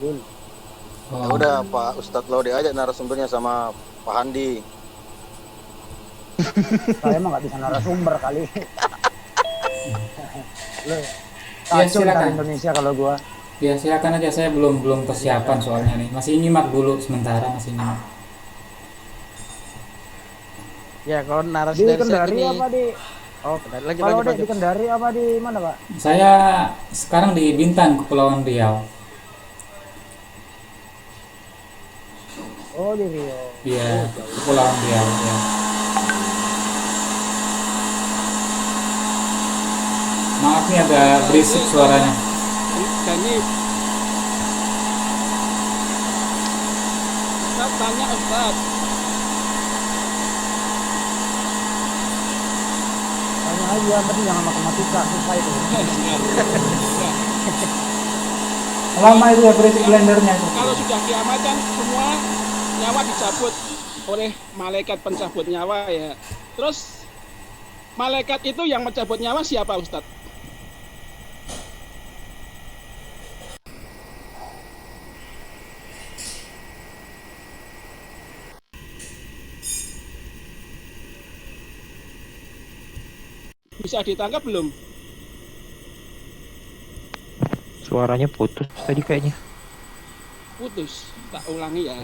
Ya udah Pak Ustadz Laude aja narasumbernya sama Pak Handi. Saya mah nggak bisa narasumber kali. Lu Ya kacau ntar silakan. Indonesia kalau gua. Ya silakan aja, saya belum persiapan soalnya nih. Masih nyimak dulu sementara, masih nyimak. Ya kalau narasi Di dari saya Kendari gini. apa di? Oh, lanjut Kalau lanjut di lanjut. Kendari apa di mana Pak? Saya sekarang di Bintan, Kepulauan Riau. Oh di Rio. Iya, Oh, jauh. Kepulauan Riau ya. Maaf nih agak berisik suaranya. Jadi Ustaz tanya Ustaz. Tanya aja, tapi jangan matematika susah itu. Lama itu ya berisik blendernya. Kalau sudah kiamat kan semua nyawa dicabut oleh malaikat pencabut nyawa ya. Terus malaikat itu yang mencabut nyawa siapa Ustaz? Bisa ditangkap belum? Suaranya putus tadi kayaknya. Putus. Tak ulangi ya.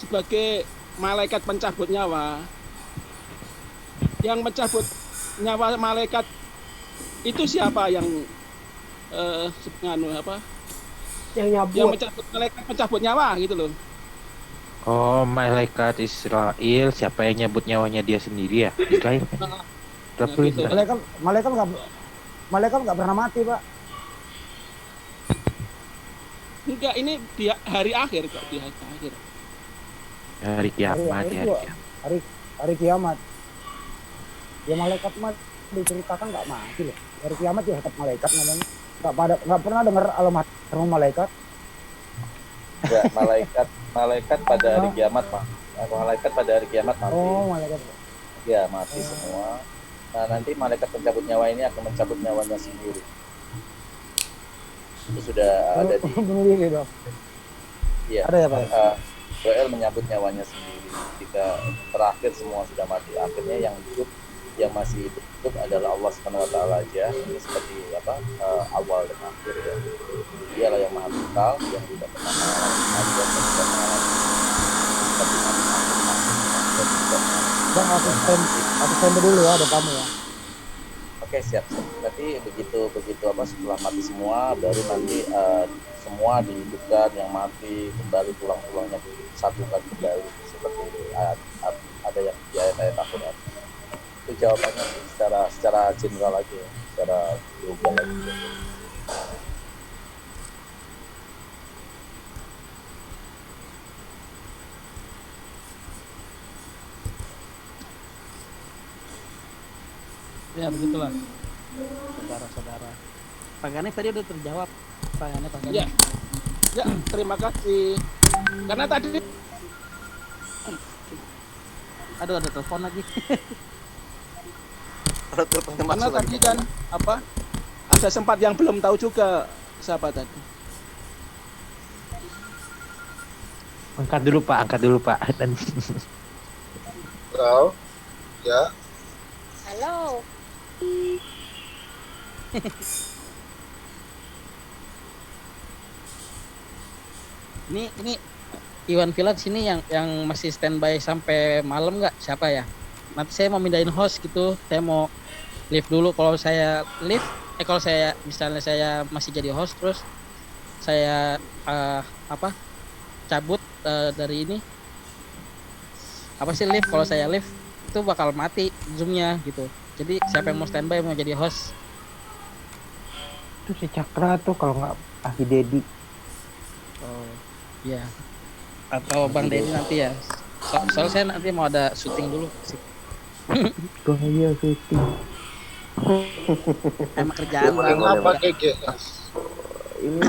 Sebagai malaikat pencabut nyawa, yang mencabut nyawa malaikat itu siapa yang yang mencabut malaikat pencabut nyawa gitu loh. Oh, malaikat Israel, siapa yang nyebut nyawanya dia sendiri ya? Israel kan? Tapi gitu. Malaikat nggak pernah mati Pak. Enggak, ini di hari akhir kok, di hari akhir. hari kiamat Hari ya. itu, hari kiamat. Ya malaikat mah diceritakan nggak mati loh. Hari kiamat ya tetap malaikat namanya. Nggak pernah dengar almarhum malaikat. Ya, malaikat pada hari kiamat Pak. Malaikat pada hari kiamat mati. Oh malaikat. Ya mati semua. Nah nanti malaikat pencabut nyawa ini akan mencabut nyawanya sendiri. Itu sudah ada di. Bunuh diri dong. Iya. Ada ya Pak? Joel menyambut nyawanya sendiri. Jika terakhir semua sudah mati, akhirnya yang hidup, yang masih hidup adalah Allah Subhanahu Wa Taala aja. Ini seperti awal dan akhir ya. Dialah yang maha kekal, yang tidak pernah mengalami kematian dan tidak mengalami seperti Bang aku stand dulu ya ada tamu ya. Oke siap. Berarti begitu setelah mati semua, baru nanti semua dihidupkan, yang mati kembali tulang-tulangnya disatukan kembali seperti ada yang di ayat-ayat Al-Quran. Itu jawabannya secara general aja, secara global aja. Ya begitulah, saudara-saudara. Pak Gani tadi udah terjawab. Pak Gani. Ya, terima kasih. Karena tadi, aduh ada telepon lagi. Karena tadi kan ada sempat yang belum tahu juga siapa tadi. Angkat dulu Pak. Dan Halo, ya. Halo. Ini Iwan Villa sini yang masih standby sampai malam nggak? Siapa ya? Nanti saya mau mindahin host gitu. Saya mau live dulu. Kalau saya live, kalau saya misalnya saya masih jadi host terus saya cabut dari ini live. Kalau saya live itu bakal mati zoomnya gitu. Jadi siapa yang mau standby mau jadi host? itu si Cakra tuh kalau nggak Aki Dedi. Oh iya. Atau Bang Deddy nanti ya. Soalnya saya nanti mau ada syuting dulu. Gaya syuting. Emang kerjaan Bang. Kenapa GGS? Ini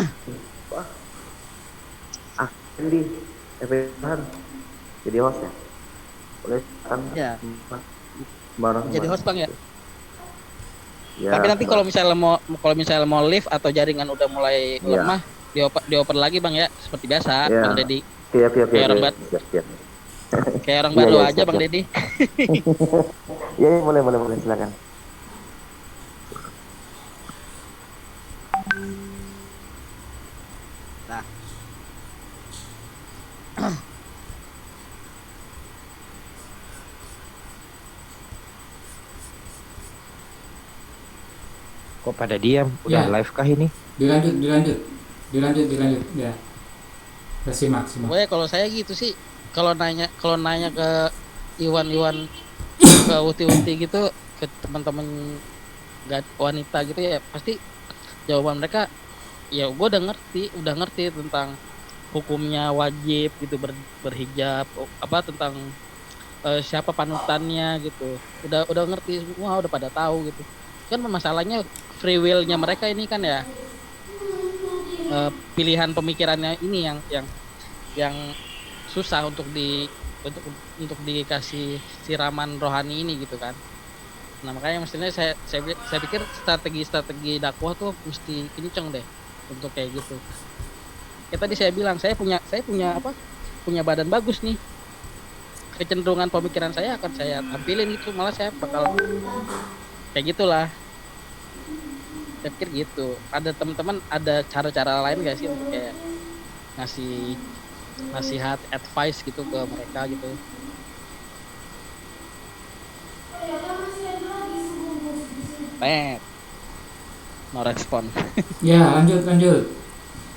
Andi Evan jadi host ya? Boleh kan? Ya. Bareng Jadi host Bang ya? Ya, Tapi nanti kalau misalnya mau lift atau jaringan udah mulai Iya. lemah, dioper lagi Bang ya, seperti biasa Iya. Bang Dedi. siap, siap, Kayak siap, orang siap, baru, siap, siap. kayak orang Iya, baru iya, aja siap, Bang siap. Dedi. Iya, iya, boleh, boleh, boleh, silakan. Nah, Kok pada diam? Udah Ya. live kah ini? Dilanjut ya. Kita simak. pokoknya kalau saya gitu sih, kalau nanya ke Iwan ke Uti gitu, ke teman-teman wanita gitu ya, pasti jawaban mereka ya gue udah ngerti tentang hukumnya wajib gitu berhijab, apa tentang siapa panutannya gitu, udah ngerti semua, udah pada tahu gitu kan. Masalahnya free will-nya mereka ini kan ya, pilihan pemikirannya ini yang susah untuk dikasih siraman rohani ini gitu kan. Nah makanya mestinya saya pikir strategi dakwah tuh mesti kenceng deh untuk kayak gitu. Kayak tadi saya bilang, saya punya punya badan bagus nih, kecenderungan pemikiran saya akan saya tampilin gitu, malah saya bakal kayak gitulah. Saya pikir gitu. Ada teman-teman ada cara-cara lain gak sih untuk kayak ngasih nasihat, advice gitu ke mereka gitu? Pet, no respon. Ya, lanjut.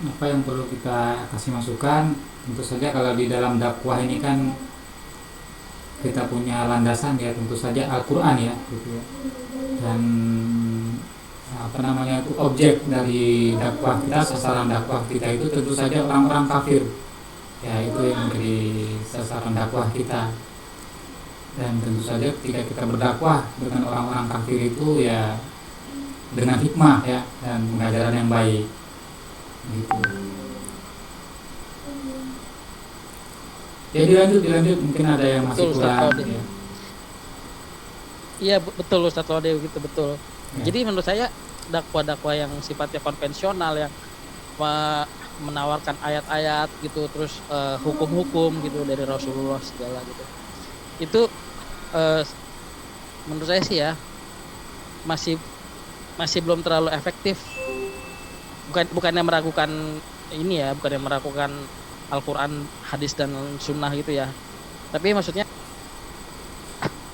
Apa yang perlu kita kasih masukan? Tentu saja kalau di dalam dakwah ini kan kita punya landasan ya, tentu saja Al-Qur'an ya, gitu ya. Dan itu objek dari dakwah kita, sasaran dakwah kita itu tentu saja orang-orang kafir. Ya, itu yang menjadi sasaran dakwah kita. Dan tentu saja ketika kita berdakwah dengan orang-orang kafir itu ya dengan hikmah ya, dan pengajaran yang baik gitu. Ya dilanjut mungkin ada yang masih Betul, kurang Ustaz ya. Iya betul Ustaz Lode gitu, betul. Ya. Jadi menurut saya dakwah-dakwah yang sifatnya konvensional, yang menawarkan ayat-ayat gitu, terus hukum-hukum gitu dari Rasulullah segala gitu, itu menurut saya sih ya masih belum terlalu efektif. Bukannya meragukan ini ya, bukannya meragukan Al-Quran, hadis dan sunnah gitu ya, tapi maksudnya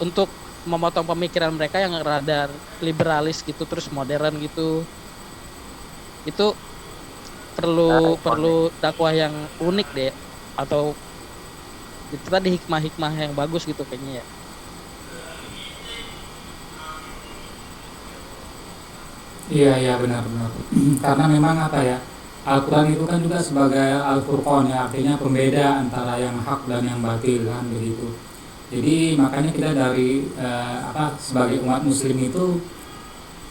untuk memotong pemikiran mereka yang rada liberalis gitu, terus modern gitu, itu perlu dakwah yang unik deh, atau itu tadi hikmah-hikmah yang bagus gitu kayaknya ya. Iya benar. Karena memang apa ya, Al-Quran itu kan juga sebagai Al-Furqan ya, artinya pembeda antara yang hak dan yang batil kan begitu. Jadi makanya kita dari sebagai umat muslim itu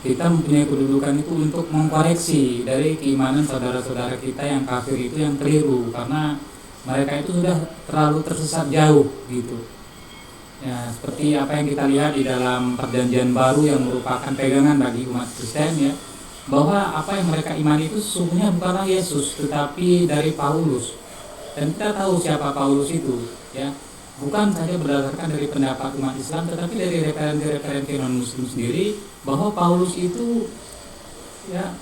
kita mempunyai kedudukan itu untuk mengkoreksi dari keimanan saudara-saudara kita yang kafir itu yang keliru, karena mereka itu sudah terlalu tersesat jauh gitu. Ya, seperti apa yang kita lihat di dalam perjanjian baru yang merupakan pegangan bagi umat Kristen ya, bahwa apa yang mereka imani itu sesungguhnya bukanlah Yesus tetapi dari Paulus. Dan kita tahu siapa Paulus itu ya, bukan saja berdasarkan dari pendapat umat Islam tetapi dari referensi non muslim sendiri, bahwa Paulus itu ya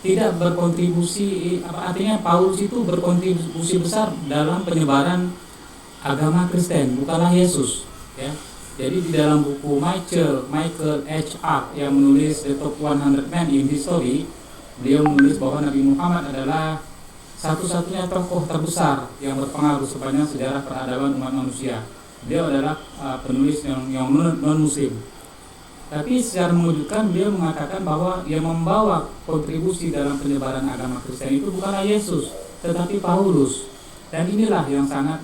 tidak berkontribusi, artinya Paulus itu berkontribusi besar dalam penyebaran agama Kristen, bukanlah Yesus ya. Jadi di dalam buku Michael H.R. yang menulis The Top 100 Men in History, beliau menulis bahwa Nabi Muhammad adalah satu-satunya tokoh terbesar yang berpengaruh sepanjang sejarah peradaban umat manusia. Beliau adalah penulis yang non muslim. Tapi secara mengejutkan beliau mengatakan bahwa yang membawa kontribusi dalam penyebaran agama Kristen itu bukanlah Yesus, tetapi Paulus. Dan inilah yang sangat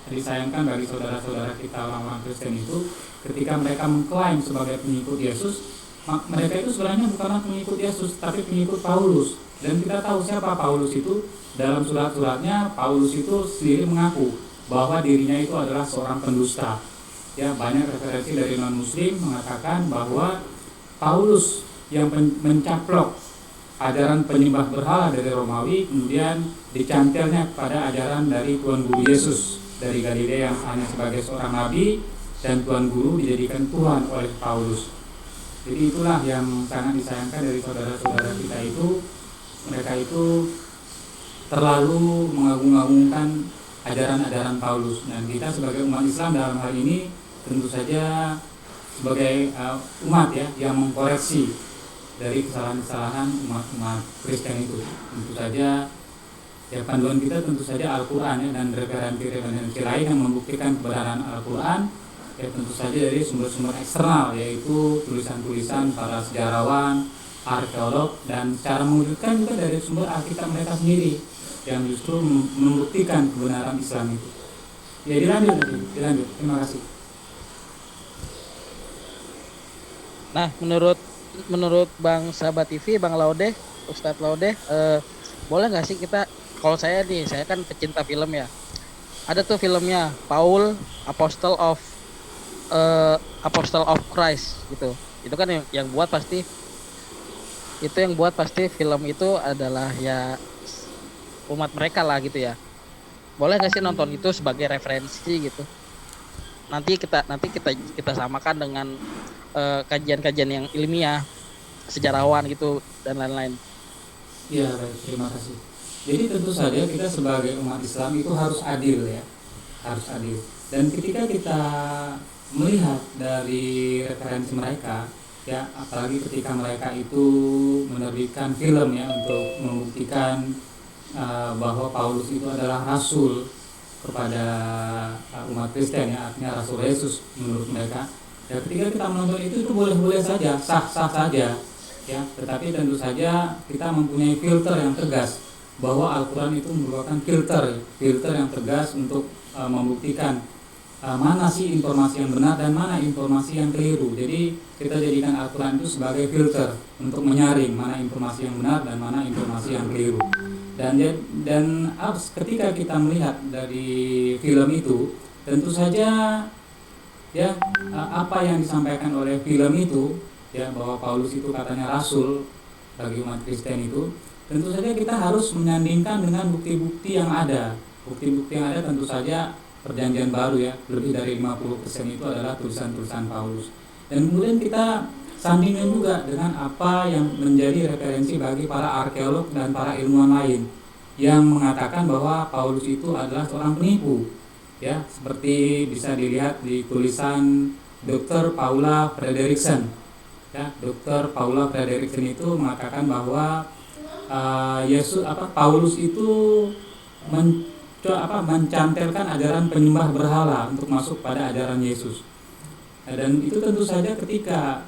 disayangkan bagi saudara-saudara kita orang-orang Kristen itu, ketika mereka mengklaim sebagai pengikut Yesus, mereka itu sebenarnya bukanlah pengikut Yesus, tapi pengikut Paulus. Dan kita tahu siapa Paulus itu. Dalam surat-suratnya Paulus itu sendiri mengaku bahwa dirinya itu adalah seorang pendusta. Ya, banyak referensi dari non-muslim mengatakan bahwa Paulus yang mencaplok ajaran penyembah berhala dari Romawi, kemudian dicantelnya kepada ajaran dari Tuhan Guru Yesus dari Galilea yang hanya sebagai seorang nabi, dan Tuhan Guru dijadikan Tuhan oleh Paulus. Jadi itulah yang sangat disayangkan dari saudara-saudara kita itu, mereka itu terlalu mengagung-agungkan ajaran-ajaran Paulus, dan kita sebagai umat Islam dalam hal ini tentu saja sebagai umat ya yang mengkoreksi dari kesalahan-kesalahan umat Kristen itu. Tentu saja ya panduan kita tentu saja Al-Quran ya, dan referensi-referensi lain yang membuktikan kebenaran Al-Quran ya, tentu saja dari sumber-sumber eksternal, yaitu tulisan-tulisan para sejarawan, arkeolog, dan cara mewujudkan juga dari sumber Alkitab mereka sendiri yang justru membuktikan kebenaran Islam itu. Ya dilanjut. Terima kasih. Nah, menurut Bang Sahabat TV, Bang Laude, Ustadz Laude, boleh nggak sih kita, kalau saya kan pecinta film ya, ada tuh filmnya Paul Apostle of Christ gitu. Itu kan yang buat pasti film itu adalah ya umat mereka lah gitu ya. Boleh nggak sih nonton itu sebagai referensi gitu? Nanti kita samakan dengan kajian-kajian yang ilmiah, sejarawan gitu dan lain-lain. Ya, baik, terima kasih. Jadi tentu saja kita sebagai umat Islam itu harus adil ya, harus adil. Dan ketika kita melihat dari referensi mereka, ya apalagi ketika mereka itu menerbitkan film ya untuk membuktikan bahwa Paulus itu adalah rasul kepada umat Kristen ya, artinya rasul Yesus menurut mereka. Ya ketika kita menonton itu boleh-boleh saja, sah-sah saja ya, tetapi tentu saja kita mempunyai filter yang tegas bahwa Al-Quran itu merupakan filter yang tegas untuk membuktikan mana sih informasi yang benar dan mana informasi yang keliru. Jadi kita jadikan Al-Quran itu sebagai filter untuk menyaring mana informasi yang benar dan mana informasi yang keliru. Dan ketika kita melihat dari film itu, tentu saja ya apa yang disampaikan oleh film itu ya, bahwa Paulus itu katanya rasul bagi umat Kristen itu, tentu saja kita harus menyandingkan dengan bukti-bukti yang ada. Bukti-bukti yang ada tentu saja Perjanjian Baru ya, lebih dari 50% itu adalah tulisan-tulisan Paulus. Dan kemudian kita sandingkan juga dengan apa yang menjadi referensi bagi para arkeolog dan para ilmuwan lain yang mengatakan bahwa Paulus itu adalah seorang penipu. Ya, seperti bisa dilihat di tulisan Dr. Paula Frederickson. Ya, Dr. Paula Frederickson itu mengatakan bahwa Paulus itu mencantelkan ajaran penyembah berhala untuk masuk pada ajaran Yesus. Dan itu tentu saja ketika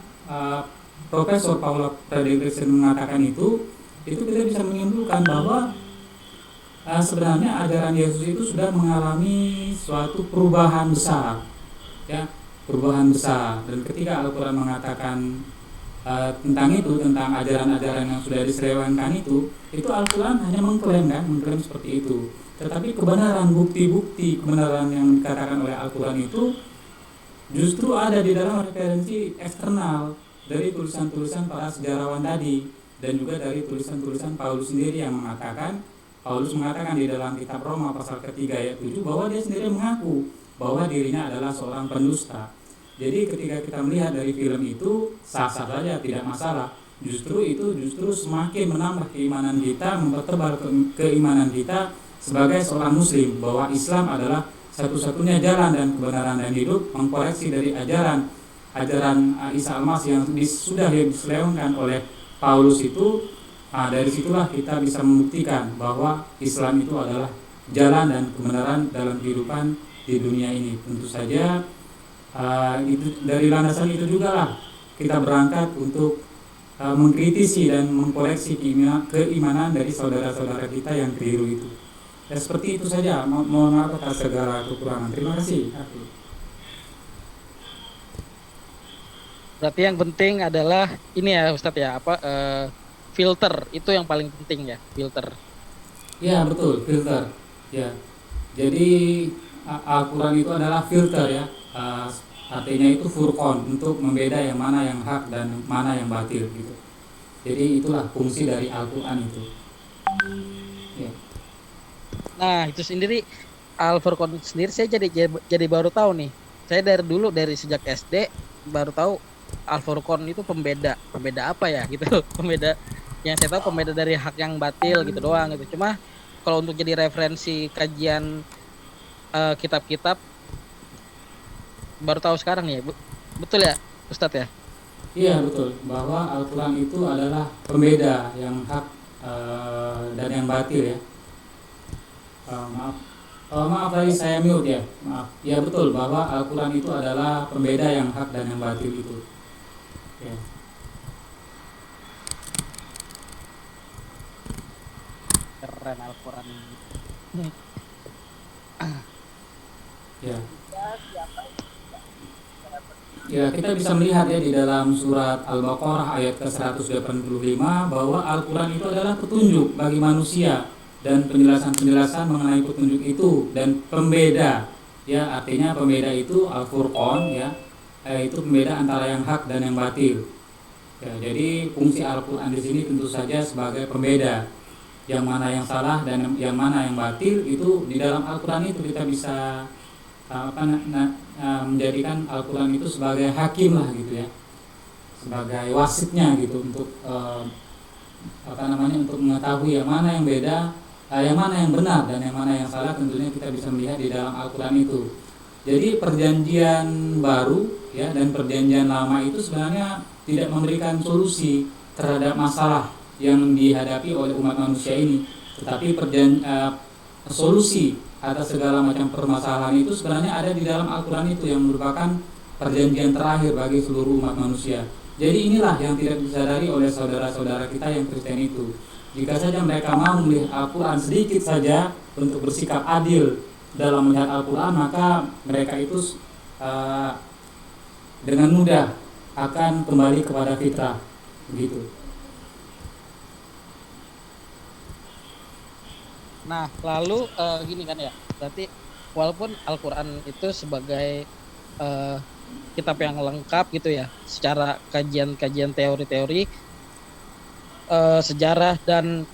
Profesor Paula Frederickson mengatakan itu kita bisa menyimpulkan bahwa sebenarnya ajaran Yesus itu sudah mengalami suatu perubahan besar, ya, perubahan besar. Dan ketika Al-Quran mengatakan tentang ajaran-ajaran yang sudah diselewengkan itu Al-Quran hanya mengklaim seperti itu. Tetapi kebenaran, bukti-bukti kebenaran yang dikatakan oleh Al-Quran itu justru ada di dalam referensi eksternal dari tulisan-tulisan para sejarawan tadi, dan juga dari tulisan-tulisan Paulus sendiri yang Paulus mengatakan di dalam kitab Roma pasal ketiga ayat 7 bahwa dia sendiri mengaku bahwa dirinya adalah seorang pendusta. Jadi ketika kita melihat dari film itu sah-sah saja, tidak masalah. Justru semakin menambah keimanan kita, mempertebal keimanan kita sebagai seorang muslim, bahwa Islam adalah satu-satunya jalan dan kebenaran dan hidup, mengkoreksi dari ajaran Isa Al-Masih yang sudah diselewengkan oleh Paulus itu. Dari situlah kita bisa membuktikan bahwa Islam itu adalah jalan dan kebenaran dalam kehidupan di dunia ini. Tentu saja dari landasan itu juga lah kita berangkat untuk mengkritisi dan mengkoreksi keimanan dari saudara-saudara kita yang keliru itu. Ya, seperti itu saja. Mohon maaf atas segala kekurangan. Terima kasih. Berarti yang penting adalah ini ya Ustadz ya, filter itu yang paling penting ya, filter. Ya betul, filter. Ya, jadi Al-Quran itu adalah filter ya. Artinya itu furqon, untuk membeda yang mana yang hak dan mana yang batil gitu. Jadi itulah fungsi dari Al-Quran itu. Ya. Nah, itu sendiri Al-Furqan sendiri saya jadi baru tahu nih. Saya dari dulu dari sejak SD baru tahu Al-Furqan itu pembeda. Pembeda apa ya gitu. Pembeda yang saya tahu pembeda dari hak yang batil gitu doang gitu. Cuma kalau untuk jadi referensi kajian kitab-kitab baru tahu sekarang ya. Betul ya, Ustadz ya? Iya betul, bahwa Al-Quran itu adalah pembeda yang hak dan yang batil ya. Maaf, maaf tadi saya mute ya, maaf. Ya betul, bahwa Al-Quran itu adalah pembeda yang hak dan yang batil itu. Ya. Keren Al-Quran. Ya. Ya, kita bisa melihat ya di dalam surat Al-Baqarah ayat ke-185 bahwa Al-Quran itu adalah petunjuk bagi manusia dan penjelasan-penjelasan mengenai petunjuk itu dan pembeda. Ya, artinya pembeda itu Al-Furqan ya, itu pembeda antara yang hak dan yang batil. Ya, jadi fungsi Al-Quran di sini tentu saja sebagai pembeda. Yang mana yang salah dan yang mana yang batil itu di dalam Al-Quran itu kita bisa menjadikan Al-Quran itu sebagai hakim lah gitu ya, sebagai wasitnya gitu untuk untuk mengetahui yang mana yang beda, yang mana yang benar dan yang mana yang salah. Tentunya kita bisa melihat di dalam Al-Quran itu. Jadi perjanjian baru ya dan perjanjian lama itu sebenarnya tidak memberikan solusi terhadap masalah yang dihadapi oleh umat manusia ini, tetapi solusi atas segala macam permasalahan itu sebenarnya ada di dalam Al-Quran itu yang merupakan perjanjian terakhir bagi seluruh umat manusia. Jadi inilah yang tidak disadari oleh saudara-saudara kita yang Kristen itu. Jika saja mereka mau melihat Al-Quran sedikit saja untuk bersikap adil dalam melihat Al-Quran, maka mereka itu dengan mudah akan kembali kepada fitrah, begitu. Nah, lalu gini kan ya, berarti walaupun Al-Quran itu sebagai kitab yang lengkap gitu ya, secara kajian-kajian teori-teori, sejarah dan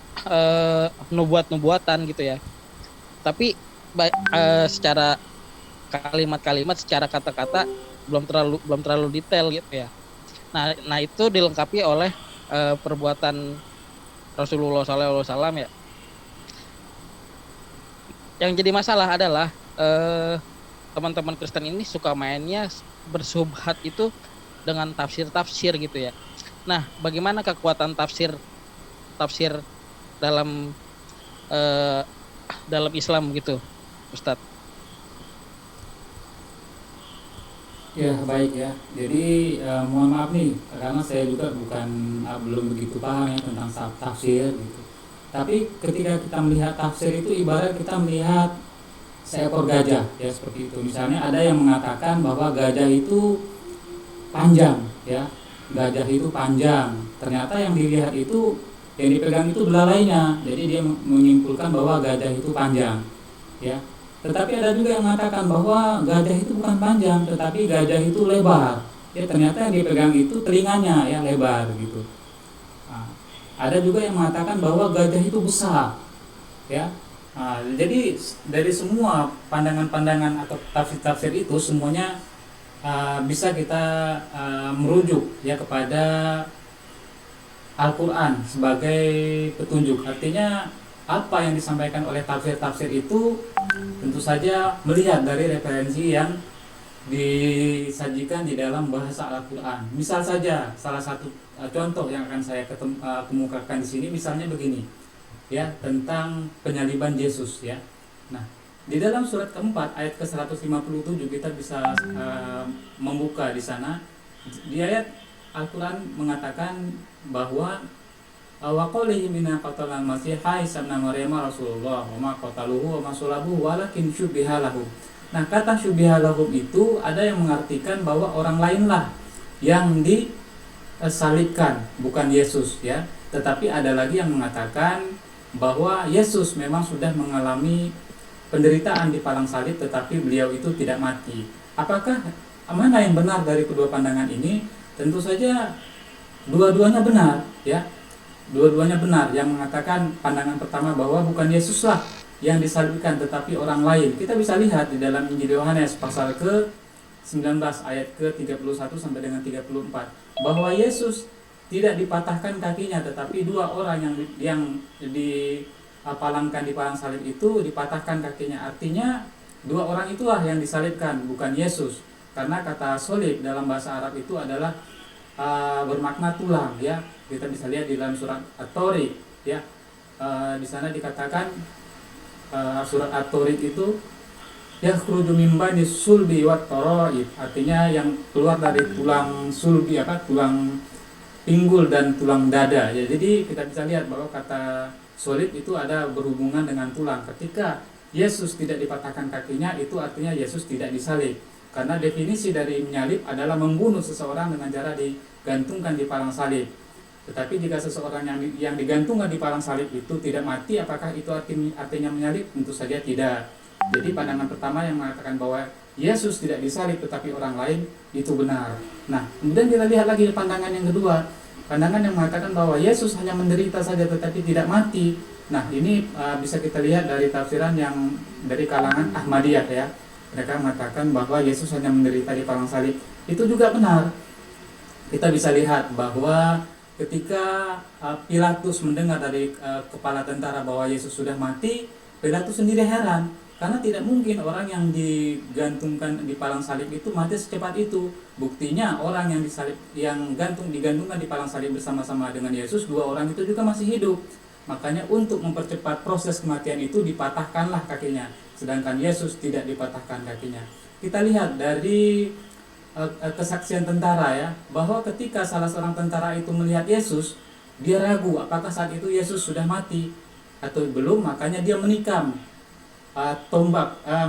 nubuat-nubuatan gitu ya, tapi secara kalimat-kalimat, secara kata-kata belum terlalu detail gitu ya. Nah itu dilengkapi oleh perbuatan Rasulullah SAW ya. Yang jadi masalah adalah teman-teman Kristen ini suka mainnya bersubhat itu dengan tafsir-tafsir gitu ya. Nah, bagaimana kekuatan tafsir dalam dalam Islam gitu, Ustadz? Ya baik ya. Jadi mohon maaf nih karena saya juga belum begitu paham ya tentang tafsir gitu. Tapi ketika kita melihat tafsir itu ibarat kita melihat seekor gajah ya, seperti itu. Misalnya ada yang mengatakan bahwa gajah itu panjang ya, gajah itu panjang. Ternyata yang dilihat itu, yang dipegang itu belalainya. Jadi dia menyimpulkan bahwa gajah itu panjang ya. Tetapi ada juga yang mengatakan bahwa gajah itu bukan panjang, tetapi gajah itu lebar. Ya ternyata yang dipegang itu telinganya ya lebar gitu. Ada juga yang mengatakan bahwa gajah itu besar, ya. Jadi dari semua pandangan-pandangan atau tafsir-tafsir itu semuanya bisa kita merujuk ya kepada Al-Quran sebagai petunjuk. Artinya apa yang disampaikan oleh tafsir-tafsir itu tentu saja melihat dari referensi yang disajikan di dalam bahasa Al-Quran. Misal saja salah satu contoh yang akan saya kemukakan di sini, misalnya begini, ya tentang penyaliban Yesus ya. Nah, di dalam surat keempat ayat ke-157 kita bisa membuka di sana. Di ayat Al-Quran mengatakan bahwa wa qalihi mina qatalan masih Isa ibn Maryam Rasulullah wa ma qataluhu wa ma sulabuhu walakin syubbiha lahum. Nah, kata syubbiha lahum itu ada yang mengartikan bahwa orang lainlah yang disalibkan, bukan Yesus ya. Tetapi ada lagi yang mengatakan bahwa Yesus memang sudah mengalami penderitaan di palang salib tetapi beliau itu tidak mati. Apakah mana yang benar dari kedua pandangan ini? Tentu saja dua-duanya benar ya. dua-duanya benar. Yang mengatakan pandangan pertama bahwa bukan Yesuslah yang disalibkan tetapi orang lain. Kita bisa lihat di dalam Injil Yohanes pasal ke 19 ayat ke 31 sampai dengan 34 bahwa Yesus tidak dipatahkan kakinya, tetapi dua orang yang dipalangkan di palang salib itu dipatahkan kakinya. Artinya dua orang itulah yang disalibkan, bukan Yesus. Karena kata solib dalam bahasa Arab itu adalah bermakna tulang, ya. Kita bisa lihat di dalam surat At-Tariq, ya. Di sana dikatakan surat At-Tariq itu yakhruju min bani sulbi wat taraib, artinya yang keluar dari tulang sulbi, tulang pinggul dan tulang dada, ya. Jadi kita bisa lihat bahwa kata solid itu ada berhubungan dengan tulang. Ketika Yesus tidak dipatahkan kakinya, itu artinya Yesus tidak disalib. Karena definisi dari menyalib adalah membunuh seseorang dengan cara digantungkan di palang salib. Tetapi jika seseorang yang digantungkan di palang salib itu tidak mati, apakah itu artinya menyalib? Tentu saja tidak. Jadi pandangan pertama yang mengatakan bahwa Yesus tidak disalib tetapi orang lain, itu benar. Nah, kemudian kita lihat lagi pandangan yang kedua. Pandangan yang mengatakan bahwa Yesus hanya menderita saja tetapi tidak mati. Nah, ini bisa kita lihat dari tafsiran yang dari kalangan Ahmadiyah, ya. Mereka mengatakan bahwa Yesus hanya menderita di palang salib. Itu juga benar. Kita bisa lihat bahwa ketika Pilatus mendengar dari kepala tentara bahwa Yesus sudah mati, Pilatus sendiri heran. Karena tidak mungkin orang yang digantungkan di palang salib itu mati secepat itu. Buktinya orang yang digantungkan di palang salib bersama-sama dengan Yesus, dua orang itu juga masih hidup. Makanya untuk mempercepat proses kematian itu dipatahkanlah kakinya, sedangkan Yesus tidak dipatahkan kakinya. Kita lihat dari kesaksian tentara, ya, bahwa ketika salah seorang tentara itu melihat Yesus, dia ragu apakah saat itu Yesus sudah mati atau belum, makanya dia menikam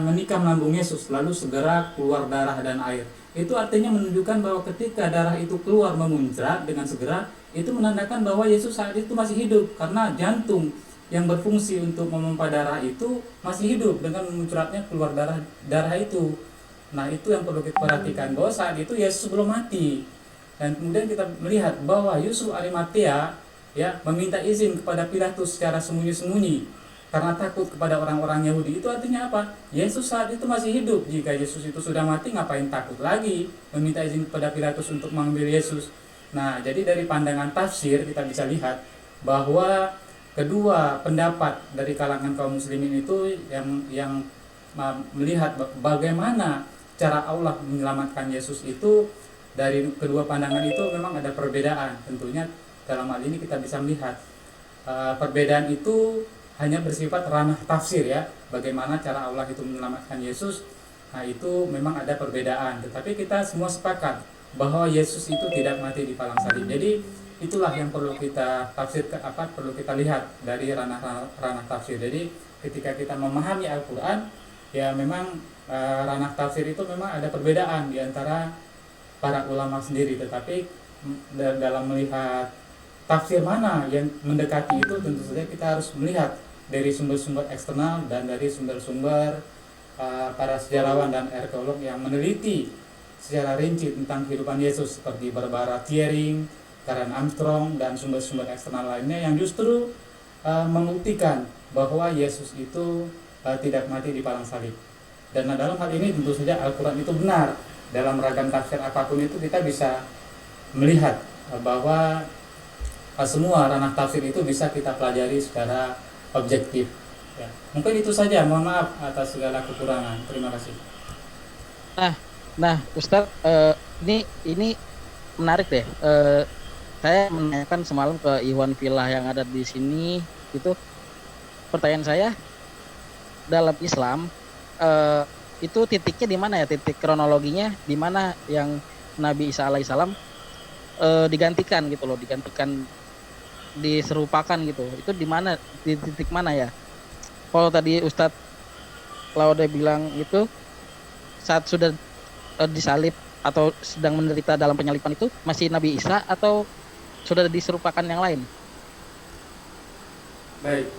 menikam lambung Yesus, lalu segera keluar darah dan air. Itu artinya menunjukkan bahwa ketika darah itu keluar memuncrat dengan segera, itu menandakan bahwa Yesus saat itu masih hidup, karena jantung yang berfungsi untuk memompa darah itu masih hidup dengan memuncratnya keluar darah itu. Nah, itu yang perlu kita perhatikan, bahwa saat itu Yesus belum mati. Dan kemudian kita melihat bahwa Yusuf Arimatea, ya, meminta izin kepada Pilatus secara sembunyi-sembunyi karena takut kepada orang-orang Yahudi. Itu artinya apa? Yesus saat itu masih hidup. Jika Yesus itu sudah mati, ngapain takut lagi meminta izin kepada Pilatus untuk mengambil Yesus? Nah, jadi dari pandangan tafsir kita bisa lihat bahwa kedua pendapat dari kalangan kaum muslimin itu yang melihat bagaimana cara Allah menyelamatkan Yesus itu, dari kedua pandangan itu memang ada perbedaan. Tentunya dalam hal ini kita bisa melihat perbedaan itu hanya bersifat ranah tafsir, ya, bagaimana cara Allah itu menyelamatkan Yesus. Nah, itu memang ada perbedaan, tetapi kita semua sepakat bahwa Yesus itu tidak mati di palang salib. Jadi itulah yang perlu kita tafsirkan, perlu kita lihat dari ranah tafsir. Jadi ketika kita memahami Al-Quran, ya memang ranah tafsir itu memang ada perbedaan di antara para ulama sendiri, tetapi dalam melihat tafsir mana yang mendekati itu, tentu saja kita harus melihat dari sumber-sumber eksternal dan dari sumber-sumber para sejarawan dan arkeolog yang meneliti secara rinci tentang kehidupan Yesus, seperti Barbara Thiering, Karen Armstrong, dan sumber-sumber eksternal lainnya yang justru membuktikan bahwa Yesus itu tidak mati di palang salib. Dan dalam hal ini tentu saja Al-Quran itu benar. Dalam ragam tafsir apapun itu kita bisa melihat bahwa semua ranah tafsir itu bisa kita pelajari secara objektif, ya. Mungkin itu saja, mohon maaf atas segala kekurangan. Terima kasih. Nah, Ustadz, ini menarik deh. Saya menanyakan semalam ke Iwan Villa yang ada di sini, itu pertanyaan saya, dalam Islam itu titiknya di mana, ya, titik kronologinya di mana yang Nabi Isa alaihissalam digantikan gitu loh, diserupakan gitu. Itu di mana, di titik mana, ya? Kalau tadi Ustadz Laude bilang itu saat sudah disalib atau sedang menderita dalam penyalipan, itu masih Nabi Isa atau sudah diserupakan yang lain? Baik,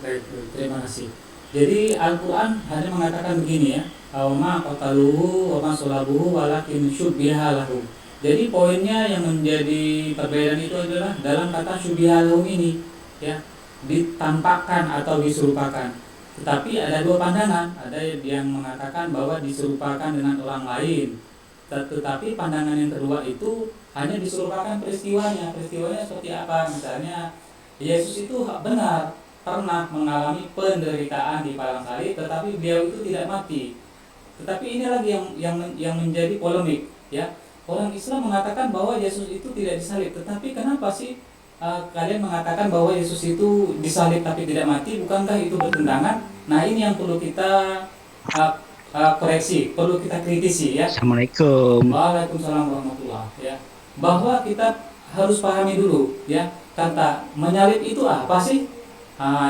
terima kasih. Jadi Al-Quran hanya mengatakan begini, ya, ma qataluhu wa ma salabuhu walakin syubbiha lahum. Jadi poinnya yang menjadi perbedaan itu adalah dalam kata syubbiha lahum ini. ya, ditampakkan atau diserupakan. Tetapi ada dua pandangan, ada yang mengatakan bahwa diserupakan dengan orang lain. Tetapi pandangan yang kedua itu hanya diserupakan peristiwanya. Peristiwanya seperti apa? Misalnya Yesus itu benar pernah mengalami penderitaan di padang salib, tetapi beliau itu tidak mati. Tetapi ini lagi yang menjadi polemik, ya. Orang Islam mengatakan bahwa Yesus itu tidak disalib, tetapi kenapa sih kalian mengatakan bahwa Yesus itu disalib tapi tidak mati? Bukankah itu bertentangan? Nah, ini yang perlu kita koreksi, perlu kita kritisi, ya. Assalamualaikum. Waalaikumsalam warahmatullah, ya. Bahwa kita harus pahami dulu, ya, kata menyalib itu apa sih?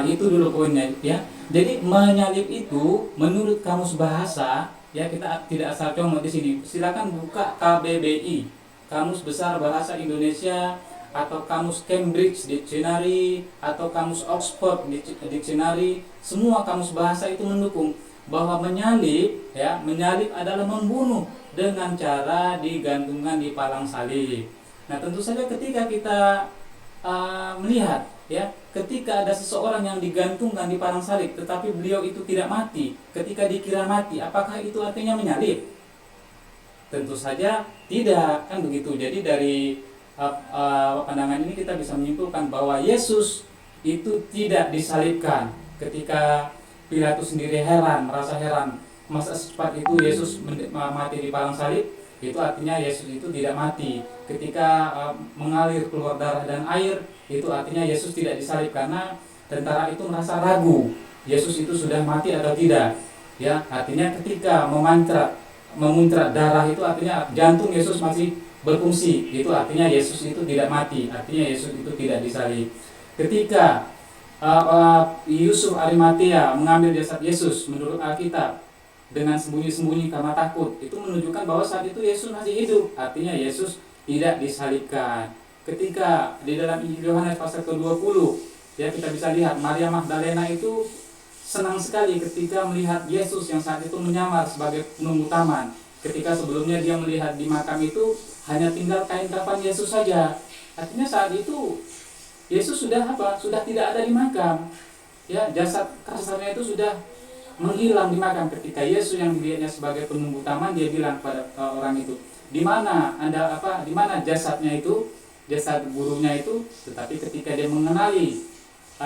Itu dulu poinnya, ya. Jadi menyalib itu menurut kamus bahasa, ya, kita tidak asal comot di sini. Silakan buka KBBI, Kamus Besar Bahasa Indonesia, atau kamus Cambridge Dictionary, atau kamus Oxford Dictionary. Semua kamus bahasa itu mendukung bahwa menyalib, ya, menyalib adalah membunuh dengan cara digantungkan di palang salib. Nah, tentu saja ketika kita melihat, ya, ketika ada seseorang yang digantungkan di palang salib tetapi beliau itu tidak mati, ketika dikira mati, apakah itu artinya menyalib? Tentu saja tidak, kan begitu. Jadi dari pandangan ini kita bisa menyimpulkan bahwa Yesus itu tidak disalibkan. Ketika Pilatus sendiri merasa heran, masa secepat itu Yesus mati di palang salib, itu artinya Yesus itu tidak mati. Ketika mengalir keluar darah dan air, itu artinya Yesus tidak disalib, karena tentara itu merasa ragu Yesus itu sudah mati atau tidak, ya. Artinya ketika memuncrat darah itu artinya jantung Yesus masih berfungsi, itu artinya Yesus itu tidak mati, artinya Yesus itu tidak disalib. Ketika Yusuf Arimatea mengambil jasad Yesus menurut Alkitab dengan sembunyi-sembunyi karena takut, itu menunjukkan bahwa saat itu Yesus masih hidup, artinya Yesus tidak disalibkan. Ketika di dalam Injil Yohanes pasal ke-20, ya, kita bisa lihat Maria Magdalena itu senang sekali ketika melihat Yesus yang saat itu menyamar sebagai penunggu taman. Ketika sebelumnya dia melihat di makam itu hanya tinggal kain kafan Yesus saja. Artinya saat itu Yesus sudah tidak ada di makam. Ya, jasad kasarnya itu sudah menghilang di makam. Ketika Yesus yang dilihatnya sebagai penunggu taman, dia bilang pada orang itu, "Di mana Anda di mana jasadnya itu? Jasad gurunya itu." Tetapi ketika dia mengenali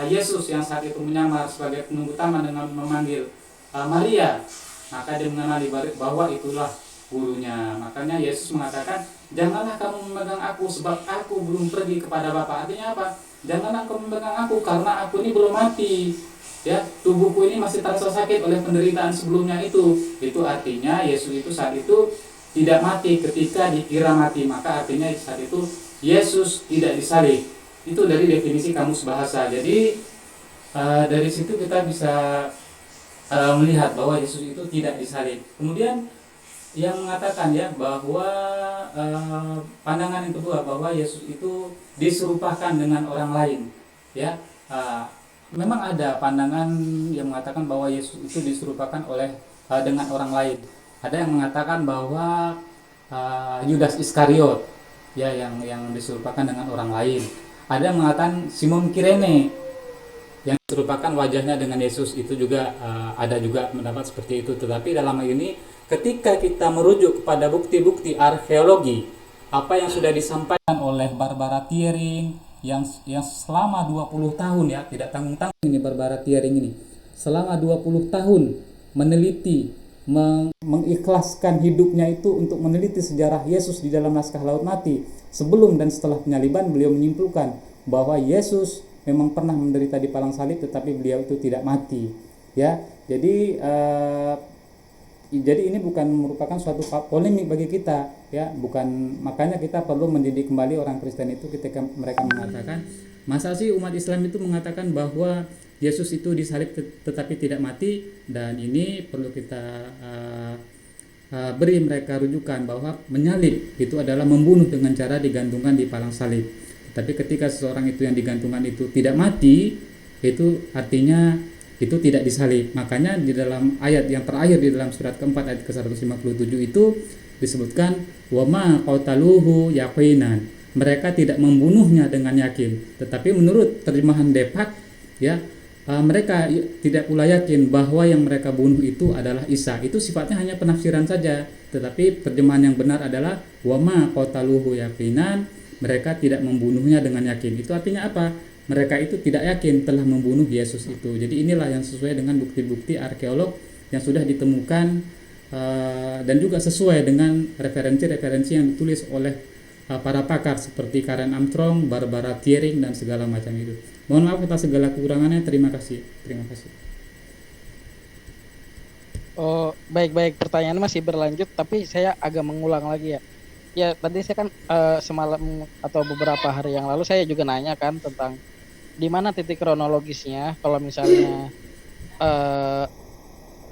Yesus yang saat itu menyamar sebagai penunggu taman dengan memanggil Maria, maka dia mengenali bahwa itulah gurunya. Makanya Yesus mengatakan, "Janganlah kamu memegang aku, sebab aku belum pergi kepada Bapa." Artinya apa? Janganlah kamu memegang aku, karena aku ini belum mati. Ya, tubuhku ini masih terasa sakit oleh penderitaan sebelumnya itu. Itu artinya Yesus itu saat itu tidak mati ketika dikira mati. Maka artinya saat itu Yesus tidak disalib. Itu dari definisi kamus bahasa. Jadi dari situ kita bisa melihat bahwa Yesus itu tidak disalib. Kemudian yang mengatakan, ya, bahwa pandangan yang kedua bahwa Yesus itu diserupakan dengan orang lain, ya. Memang ada pandangan yang mengatakan bahwa Yesus itu diserupakan dengan orang lain. Ada yang mengatakan bahwa Yudas Iskariot, ya, yang diserupakan dengan orang lain. Ada yang mengatakan Simon Kirene yang diserupakan wajahnya dengan Yesus. Itu juga ada juga pendapat seperti itu. Tetapi dalam hal ini, ketika kita merujuk kepada bukti-bukti arkeologi, apa yang sudah disampaikan oleh Barbara Thiering yang selama 20 tahun, ya, tidak tanggung-tanggung ini Barbara Thiering ini, selama 20 tahun meneliti, mengikhlaskan hidupnya itu untuk meneliti sejarah Yesus di dalam naskah Laut Mati sebelum dan setelah penyaliban. Beliau menyimpulkan bahwa Yesus memang pernah menderita di palang salib, tetapi beliau itu tidak mati, ya. Jadi ini bukan merupakan suatu polemik bagi kita, ya, bukan. Makanya kita perlu mendidik kembali orang Kristen itu ketika mereka mengatakan, masa sih umat Islam itu mengatakan bahwa Yesus itu disalib tetapi tidak mati. Dan ini perlu kita beri mereka rujukan bahwa menyalib itu adalah membunuh dengan cara digantungkan di palang salib. Tapi ketika seseorang itu yang digantungkan itu tidak mati, itu artinya itu tidak disalib. Makanya di dalam ayat yang terakhir di dalam surat keempat ayat ke-157 itu disebutkan, "Wa ma qataluhu yaqinan." mereka tidak membunuhnya dengan yakin. Tetapi menurut terjemahan Depak, ya, mereka tidak pula yakin bahwa yang mereka bunuh itu adalah Isa. Itu sifatnya hanya penafsiran saja. Tetapi terjemahan yang benar adalah wama qataluhu yaqinan, mereka tidak membunuhnya dengan yakin. Itu artinya apa? Mereka itu tidak yakin telah membunuh Yesus itu. Jadi inilah yang sesuai dengan bukti-bukti arkeolog yang sudah ditemukan, dan juga sesuai dengan referensi-referensi yang ditulis oleh para pakar seperti Karen Armstrong, Barbara Thiering, dan segala macam itu. Mohon maaf atas segala kekurangannya. Terima kasih. Oh, baik. Pertanyaan masih berlanjut, tapi saya agak mengulang lagi ya. Ya, tadi saya kan semalam atau beberapa hari yang lalu saya juga nanya kan tentang di mana titik kronologisnya kalau misalnya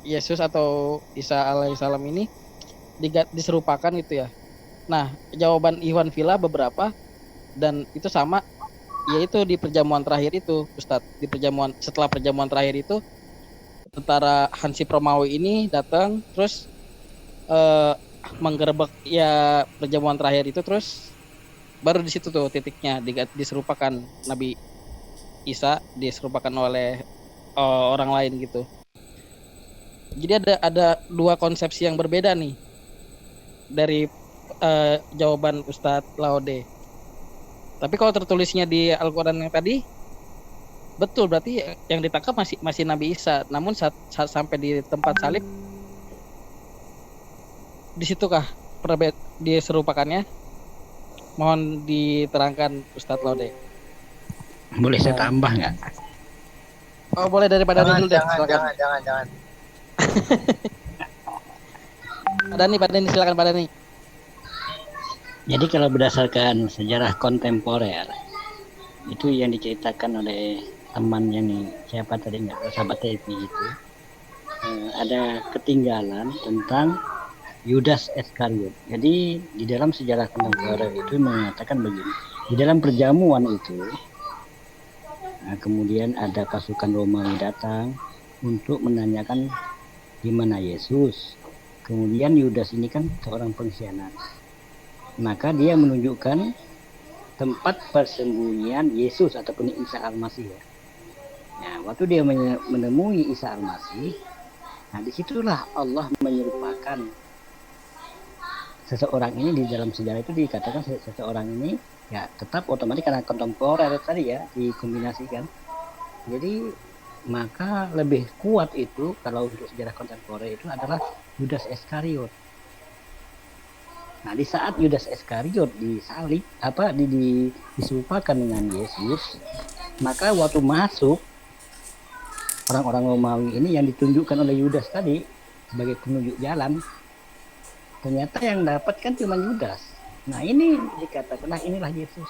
Yesus atau Isa alaihissalam ini diserupakan itu ya. Nah, jawaban Iwan Villa beberapa dan itu sama, yaitu di perjamuan terakhir itu, Ustadz. Setelah perjamuan terakhir itu, tentara Hansip Romawi ini datang terus menggerebek ya perjamuan terakhir itu, terus baru di situ tuh titiknya diserupakan Nabi Isa diserupakan oleh orang lain gitu. Jadi ada dua konsepsi yang berbeda nih dari jawaban Ustadz Laude. Tapi kalau tertulisnya di Al-Quran yang tadi betul, berarti yang ditangkap masih Nabi Isa. Namun saat sampai di tempat salib, di situkah diserupakannya? Mohon diterangkan Ustadz Laude. Boleh saya tambah nggak? Oh, boleh, daripada dulu deh. Jangan. Pak Dani, silakan Pak Dani. Jadi kalau berdasarkan sejarah kontemporer itu yang diceritakan oleh temannya nih, siapa tadi nggak, sahabat TV itu, ada ketinggalan tentang Yudas Iskariot. Jadi di dalam sejarah kontemporer itu mengatakan begini, di dalam perjamuan itu kemudian ada pasukan Romawi datang untuk menanyakan di mana Yesus. Kemudian Yudas ini kan seorang pengkhianat, maka dia menunjukkan tempat persembunyian Yesus ataupun Isa Al-Masih ya. Nah, waktu dia menemui Isa Al-Masih, nah disitulah Allah menyerupakan seseorang ini. Di dalam sejarah itu dikatakan seseorang ini ya tetap otomatis karena kontemporer tadi ya dikombinasikan. Jadi maka lebih kuat itu kalau untuk sejarah kontemporer itu adalah Yudas Iskariot. Nah, di saat Yudas Iskariot disalib diserupakan dengan Yesus, maka waktu masuk orang-orang Romawi ini yang ditunjukkan oleh Yudas tadi sebagai penunjuk jalan, ternyata yang dapat kan cuma Yudas. Nah, ini dikatakan, nah inilah Yesus.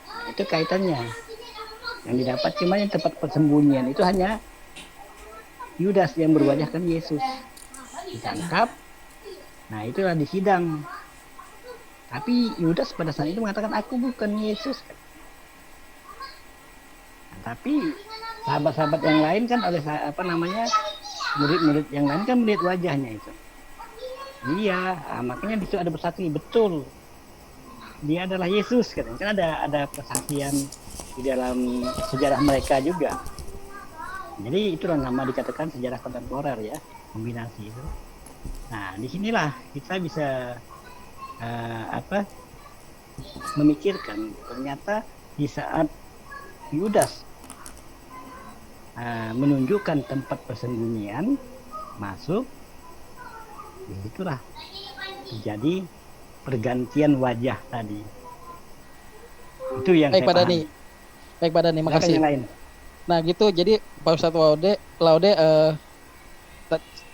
Nah, itu kaitannya. Yang didapat cuma yang tempat persembunyian itu hanya Yudas yang berwajahkan Yesus. Ditangkap. Nah, itulah di sidang. Tapi Yudas pada saat itu mengatakan aku bukan Yesus. Nah, tapi sahabat-sahabat yang lain kan oleh murid-murid yang lain kan melihat wajahnya itu. Iya, makanya di situ ada bersaksi betul. Dia adalah Yesus kan ada persaksian di dalam sejarah mereka juga. Jadi itulah nama dikatakan sejarah kontemporer ya, kombinasi itu. Nah, disinilah kita bisa memikirkan ternyata di saat Yudas menunjukkan tempat persembunyian masuk, disitulah terjadi pergantian wajah tadi. Itu yang Baik, saya pahami. Baik, Pak Dani, makasih. Yang lain. Nah, gitu. Jadi Pak Ustadz Laude,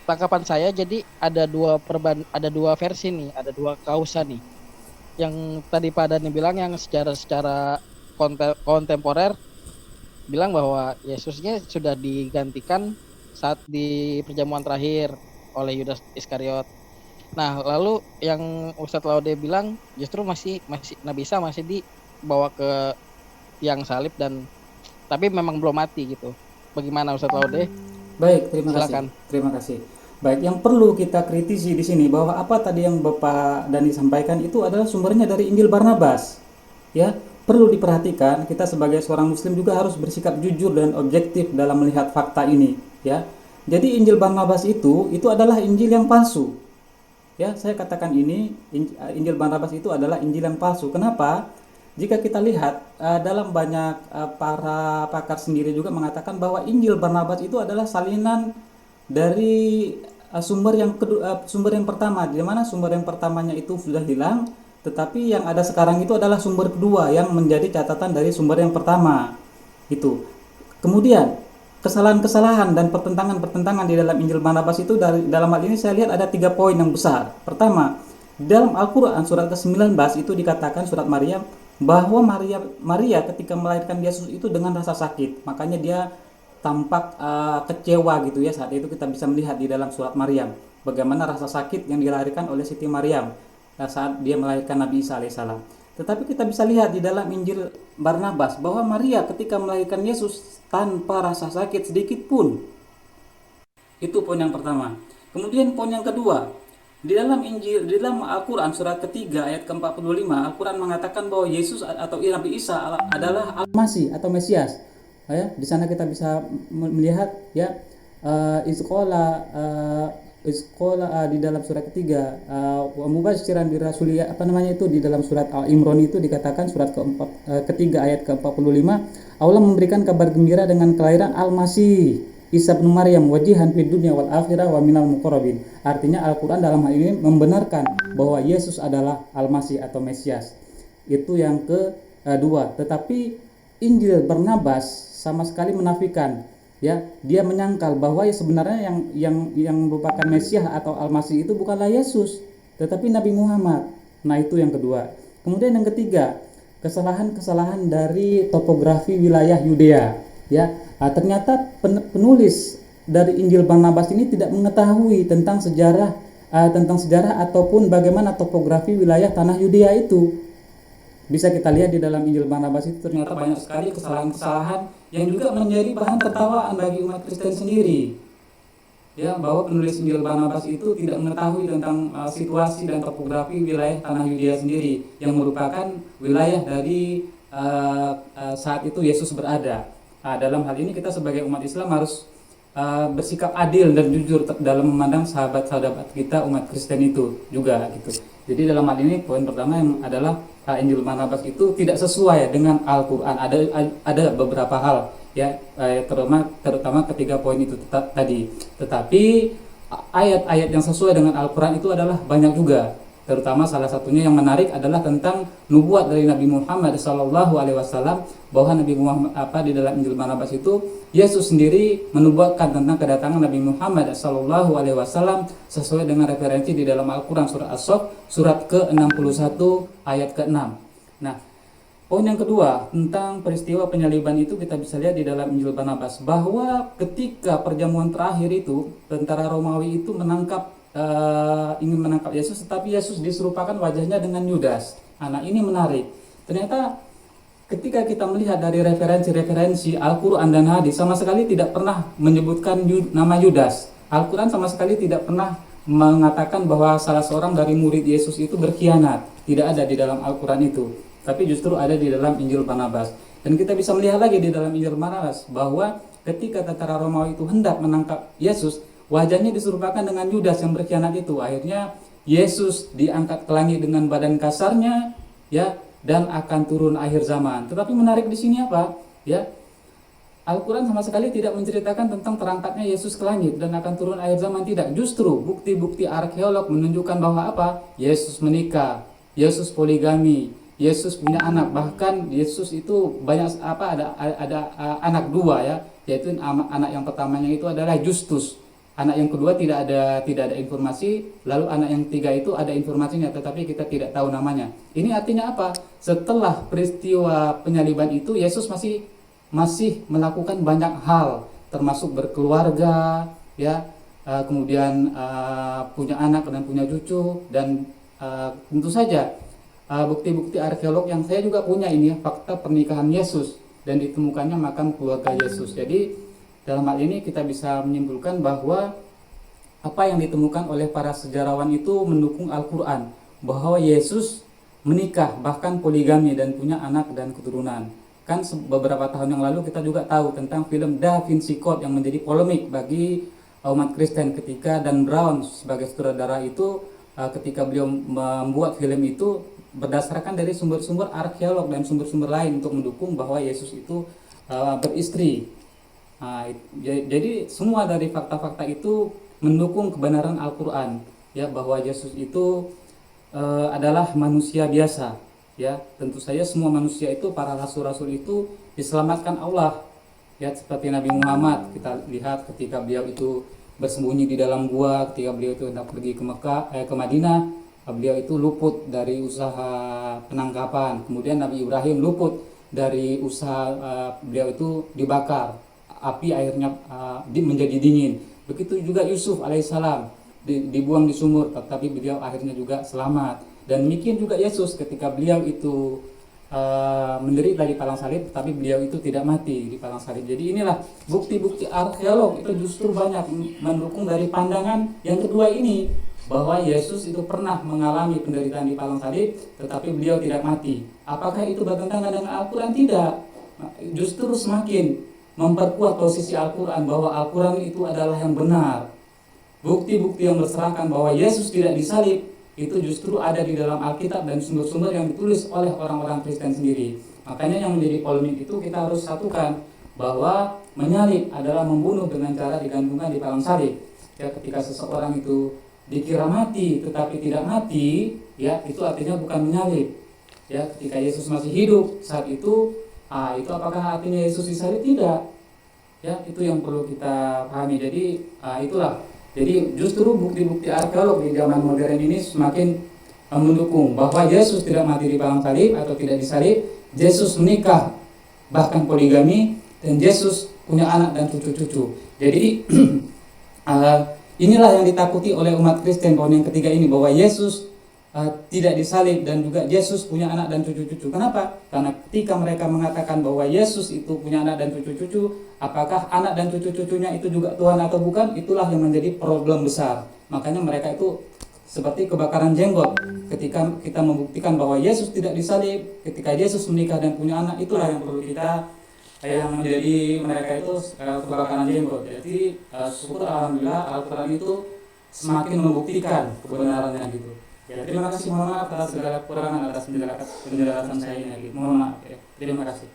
tangkapan saya jadi ada dua versi nih, ada dua kausa nih. Yang tadi Pak Dani bilang yang secara kontemporer bilang bahwa Yesusnya sudah digantikan saat di perjamuan terakhir oleh Yudas Iskariot. Nah, lalu yang Ustadz Laude bilang justru masih Nabi Isa masih dibawa ke tiang salib tapi memang belum mati gitu. Bagaimana Ustadz Laude? Baik, Silakan. Terima kasih. Baik, yang perlu kita kritisi di sini bahwa apa tadi yang Bapak Dani sampaikan itu adalah sumbernya dari Injil Barnabas. Ya, perlu diperhatikan kita sebagai seorang muslim juga harus bersikap jujur dan objektif dalam melihat fakta ini, ya. Jadi Injil Barnabas itu adalah Injil yang palsu. Ya, saya katakan ini Injil Barnabas itu adalah Injil yang palsu. Kenapa? Jika kita lihat dalam banyak para pakar sendiri juga mengatakan bahwa Injil Barnabas itu adalah salinan dari sumber yang pertama, di mana sumber yang pertamanya itu sudah hilang, tetapi yang ada sekarang itu adalah sumber kedua yang menjadi catatan dari sumber yang pertama. Itu. Kemudian kesalahan-kesalahan dan pertentangan-pertentangan di dalam Injil Barnabas itu dalam hal ini saya lihat ada 3 poin yang besar. Pertama, di dalam Al-Quran surat ke-19 itu dikatakan surat Maryam bahwa Maria ketika melahirkan Yesus itu dengan rasa sakit, makanya dia tampak kecewa gitu ya. Saat itu kita bisa melihat di dalam surat Maryam bagaimana rasa sakit yang dilahirkan oleh Siti Maryam saat dia melahirkan Nabi Isa alaihissalam. Tetapi kita bisa lihat di dalam Injil Barnabas bahwa Maria ketika melahirkan Yesus tanpa rasa sakit sedikit pun. Itu poin yang pertama. Kemudian poin yang kedua, di dalam Injil, di dalam Al-Quran surat ketiga ayat ke-45, Al-Quran mengatakan bahwa Yesus atau Nabi Isa adalah Al-Masih atau Mesias. Ya, di sana kita bisa melihat ya Izqala di dalam surat ketiga wa mubasysyiran birasuliya di dalam surat Al-Imran itu dikatakan surat ketiga ayat ke-45, Allah memberikan kabar gembira dengan kelahiran Al-Masih Isa bin Maryam wajihan fid dunya wal akhirah wa minal muqarrabin. Artinya Al-Qur'an dalam hal ini membenarkan bahwa Yesus adalah Al-Masih atau Mesias. Itu yang kedua. Tetapi Injil Barnabas sama sekali menafikan, ya. Dia menyangkal bahwa sebenarnya yang merupakan Mesias atau Al-Masih itu bukanlah Yesus, tetapi Nabi Muhammad. Nah, itu yang kedua. Kemudian yang ketiga, kesalahan-kesalahan dari topografi wilayah Yudea, ya. Ternyata penulis dari Injil Barnabas ini tidak mengetahui tentang sejarah ataupun bagaimana topografi wilayah tanah Yudea itu. Bisa kita lihat di dalam Injil Barnabas itu ternyata banyak sekali kesalahan-kesalahan yang juga menjadi bahan tertawaan bagi umat Kristen sendiri. Ya, bahwa penulis Injil Barnabas itu tidak mengetahui tentang situasi dan topografi wilayah tanah Yudea sendiri yang merupakan wilayah dari saat itu Yesus berada. Nah, dalam hal ini kita sebagai umat Islam harus bersikap adil dan jujur dalam memandang sahabat-sahabat kita umat Kristen itu juga gitu. Jadi dalam hal ini poin pertama yang adalah Injil Barnabas itu tidak sesuai dengan Al-Qur'an. Ada beberapa hal ya, terutama ketiga poin itu tadi. Tetapi ayat-ayat yang sesuai dengan Al-Qur'an itu adalah banyak juga. Terutama salah satunya yang menarik adalah tentang nubuat dari Nabi Muhammad SAW, bahwa Nabi Muhammad di dalam Injil Barnabas itu Yesus sendiri menubuatkan tentang kedatangan Nabi Muhammad SAW sesuai dengan referensi di dalam Al-Quran surat As-Saff surat ke-61 ayat ke-6. Nah, poin yang kedua tentang peristiwa penyaliban itu kita bisa lihat di dalam Injil Barnabas bahwa ketika perjamuan terakhir itu tentara Romawi itu ingin menangkap Yesus, tetapi Yesus diserupakan wajahnya dengan Yudas. Nah, ini menarik. Ternyata ketika kita melihat dari referensi Al-Quran dan hadis sama sekali tidak pernah menyebutkan nama Yudas. Al-Quran sama sekali tidak pernah mengatakan bahwa salah seorang dari murid Yesus itu berkhianat. Tidak ada di dalam Al-Quran itu, tapi justru ada di dalam Injil Barnabas. Dan kita bisa melihat lagi di dalam Injil Barnabas bahwa ketika tentara Romawi itu hendak menangkap Yesus, wajahnya diserupakan dengan Yudas yang berkhianat itu. Akhirnya Yesus diangkat ke langit dengan badan kasarnya, ya, dan akan turun akhir zaman. Tetapi menarik di sini apa? Ya, Al-Quran sama sekali tidak menceritakan tentang terangkatnya Yesus ke langit dan akan turun akhir zaman, tidak. Justru bukti-bukti arkeolog menunjukkan bahwa apa? Yesus menikah, Yesus poligami, Yesus punya anak. Bahkan Yesus itu banyak ada anak dua, ya, yaitu anak yang pertamanya itu adalah Justus. Anak yang kedua tidak ada informasi, lalu anak yang ketiga itu ada informasinya tetapi kita tidak tahu namanya. Ini artinya apa? Setelah peristiwa penyaliban itu Yesus masih melakukan banyak hal, termasuk berkeluarga, ya, kemudian punya anak dan punya cucu, dan tentu saja bukti-bukti arkeolog yang saya juga punya ini ya, fakta pernikahan Yesus dan ditemukannya makam keluarga Yesus. Jadi dalam hal ini kita bisa menyimpulkan bahwa apa yang ditemukan oleh para sejarawan itu mendukung Al-Quran bahwa Yesus menikah, bahkan poligami dan punya anak dan keturunan. Kan beberapa tahun yang lalu kita juga tahu tentang film Da Vinci Code yang menjadi polemik bagi umat Kristen ketika Dan Brown sebagai sutradara itu ketika beliau membuat film itu berdasarkan dari sumber-sumber arkeolog dan sumber-sumber lain untuk mendukung bahwa Yesus itu beristri. Jadi semua dari fakta-fakta itu mendukung kebenaran Al-Quran, ya, bahwa Yesus itu adalah manusia biasa, ya. Tentu saja semua manusia itu, para rasul-rasul itu diselamatkan Allah, ya, seperti Nabi Muhammad kita lihat ketika beliau itu bersembunyi di dalam gua, ketika beliau itu hendak pergi ke ke Madinah, beliau itu luput dari usaha penangkapan. Kemudian Nabi Ibrahim luput dari usaha beliau itu dibakar, api akhirnya menjadi dingin. Begitu juga Yusuf alaihissalam dibuang di sumur, tetapi beliau akhirnya juga selamat. Dan demikian juga Yesus ketika beliau itu menderita di palang salib, tapi beliau itu tidak mati di palang salib. Jadi inilah bukti-bukti arkeolog itu justru banyak mendukung dari pandangan yang kedua ini, bahwa Yesus itu pernah mengalami penderitaan di palang salib, tetapi beliau tidak mati. Apakah itu bertentangan dengan Al-Quran? Tidak. Justru semakin memperkuat posisi Al-Quran bahwa Al-Quran itu adalah yang benar. Bukti-bukti yang berserakan bahwa Yesus tidak disalib itu justru ada di dalam Alkitab dan sumber-sumber yang ditulis oleh orang-orang Kristen sendiri. Makanya yang menjadi polemik itu kita harus satukan bahwa menyalib adalah membunuh dengan cara digantungkan di palang salib. Ya, ketika seseorang itu dikira mati tetapi tidak mati, ya, itu artinya bukan menyalib. Ya, ketika Yesus masih hidup saat itu apakah artinya Yesus disalib? Tidak. Ya, itu yang perlu kita pahami. Jadi itulah. Jadi justru bukti-bukti arkeolog di zaman modern ini semakin mendukung bahwa Yesus tidak mati di palang salib atau tidak disalib. Yesus menikah, bahkan poligami, dan Yesus punya anak dan cucu-cucu. Jadi inilah yang ditakuti oleh umat Kristen, poin yang ketiga ini, bahwa Yesus tidak disalib dan juga Yesus punya anak dan cucu-cucu. Kenapa? Karena ketika mereka mengatakan bahwa Yesus itu punya anak dan cucu-cucu, apakah anak dan cucu-cucunya itu juga Tuhan atau bukan? Itulah yang menjadi problem besar. Makanya mereka itu seperti kebakaran jenggot. Ketika kita membuktikan bahwa Yesus tidak disalib, ketika Yesus menikah dan punya anak, itulah yang perlu kita, yang menjadi mereka itu kebakaran jenggot. Jadi syukur alhamdulillah Al-Quran itu semakin membuktikan kebenarannya gitu. Ya, terima kasih, mohon maaf atas segala kekurangan atas penjelasan saya ini. Mohon maaf ya. Terima kasih.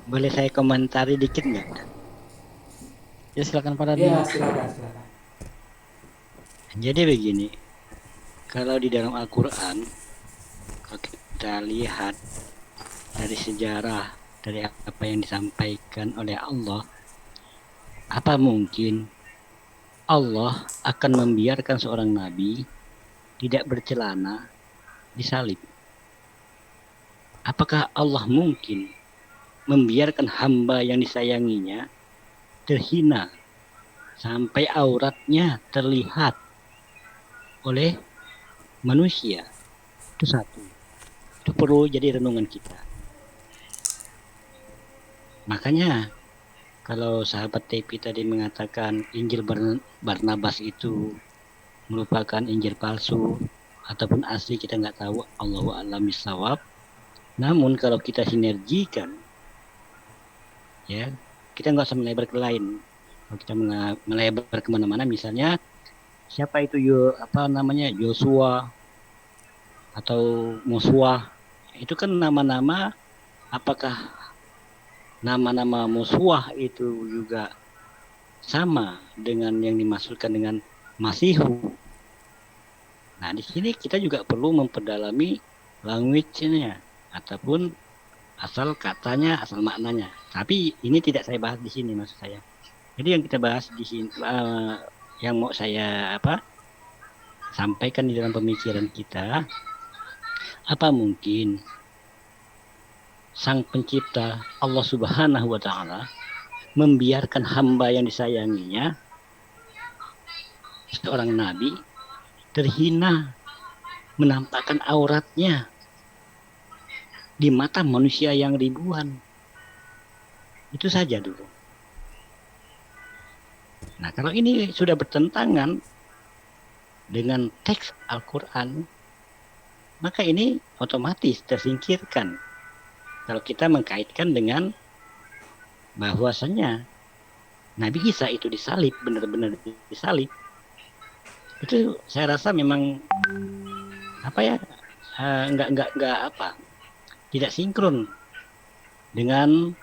Boleh saya komentari dikit nggak? Ya silakan Pak Dadi. Ya, silakan. Jadi begini, kalau di dalam Al-Quran, kalau kita lihat dari sejarah, dari apa yang disampaikan oleh Allah, apa mungkin Allah akan membiarkan seorang nabi tidak bercelana disalib? Apakah Allah mungkin membiarkan hamba yang disayanginya terhina sampai auratnya terlihat oleh manusia? Itu satu. Itu perlu jadi renungan kita. Makanya kalau sahabat TP tadi mengatakan Injil Barnabas itu merupakan Injil palsu ataupun asli, kita nggak tahu, Allahu a'lam bishawab. Namun kalau kita sinergikan, ya, kita nggak usah melebar ke lain. Kalau kita melebar kemana-mana, misalnya siapa itu Yosua atau Mosua, itu kan nama-nama. Apakah nama-nama Mosua itu juga sama dengan yang dimaksudkan dengan Masihu? Nah, di sini kita juga perlu memperdalami language-nya ataupun asal katanya, asal maknanya. Tapi ini tidak saya bahas di sini, maksud saya. Jadi yang kita bahas di sini, yang mau saya sampaikan di dalam pemikiran kita, apa mungkin Sang Pencipta Allah Subhanahu wa Ta'ala membiarkan hamba yang disayanginya, seorang nabi, terhina, menampakkan auratnya di mata manusia yang ribuan? Itu saja dulu. Nah, kalau ini sudah bertentangan dengan teks Al-Quran, maka ini otomatis tersingkirkan. Kalau kita mengkaitkan dengan bahwasannya Nabi Isa itu disalib, benar-benar disalib, itu saya rasa memang apa ya, nggak apa, tidak sinkron dengan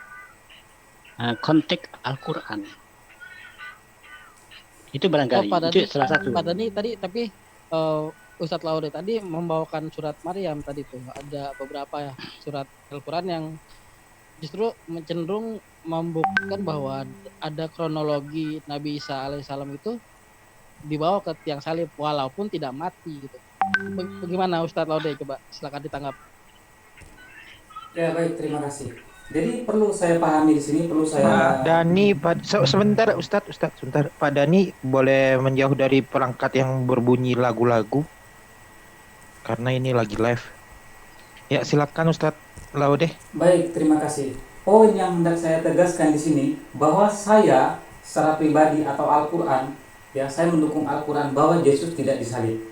konteks Al-Quran. Itu barangkali Pak itu Dani, salah satu. Pak Dani tadi tapi Ustadz Laude tadi membawakan surat Maryam tadi tuh ada beberapa ya surat Al-Quran yang justru cenderung membuktikan bahwa ada kronologi Nabi Isa alaihissalam itu dibawa ke tiang salib walaupun tidak mati gitu. Bagaimana Ustadz Laude, coba silakan ditanggapi. Ya baik, terima kasih. Jadi perlu saya pahami di sini, perlu Pak saya Dani, sebentar Ustadz, sebentar. Pak Dani boleh menjauh dari perangkat yang berbunyi lagu-lagu, karena ini lagi live. Ya silakan Ustadz Laude. baik, terima kasih. Poin yang hendak saya tegaskan di sini bahwa saya secara pribadi atau Al-Quran, ya saya mendukung Al-Quran bahwa Yesus tidak disalib.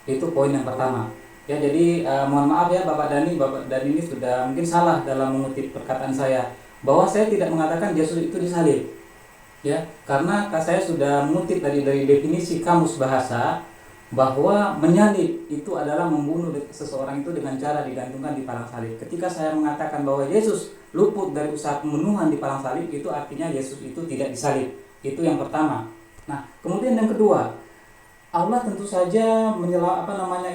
Itu poin yang pertama. Ya jadi mohon maaf ya Bapak Dani ini sudah mungkin salah dalam mengutip perkataan saya bahwa saya tidak mengatakan Yesus itu disalib. Ya, karena saya sudah mengutip tadi dari definisi kamus bahasa bahwa menyalib itu adalah membunuh seseorang itu dengan cara digantungkan di palang salib. Ketika saya mengatakan bahwa Yesus luput dari usaha pembunuhan di palang salib, itu artinya Yesus itu tidak disalib. Itu yang pertama. Nah, kemudian yang kedua, Allah tentu saja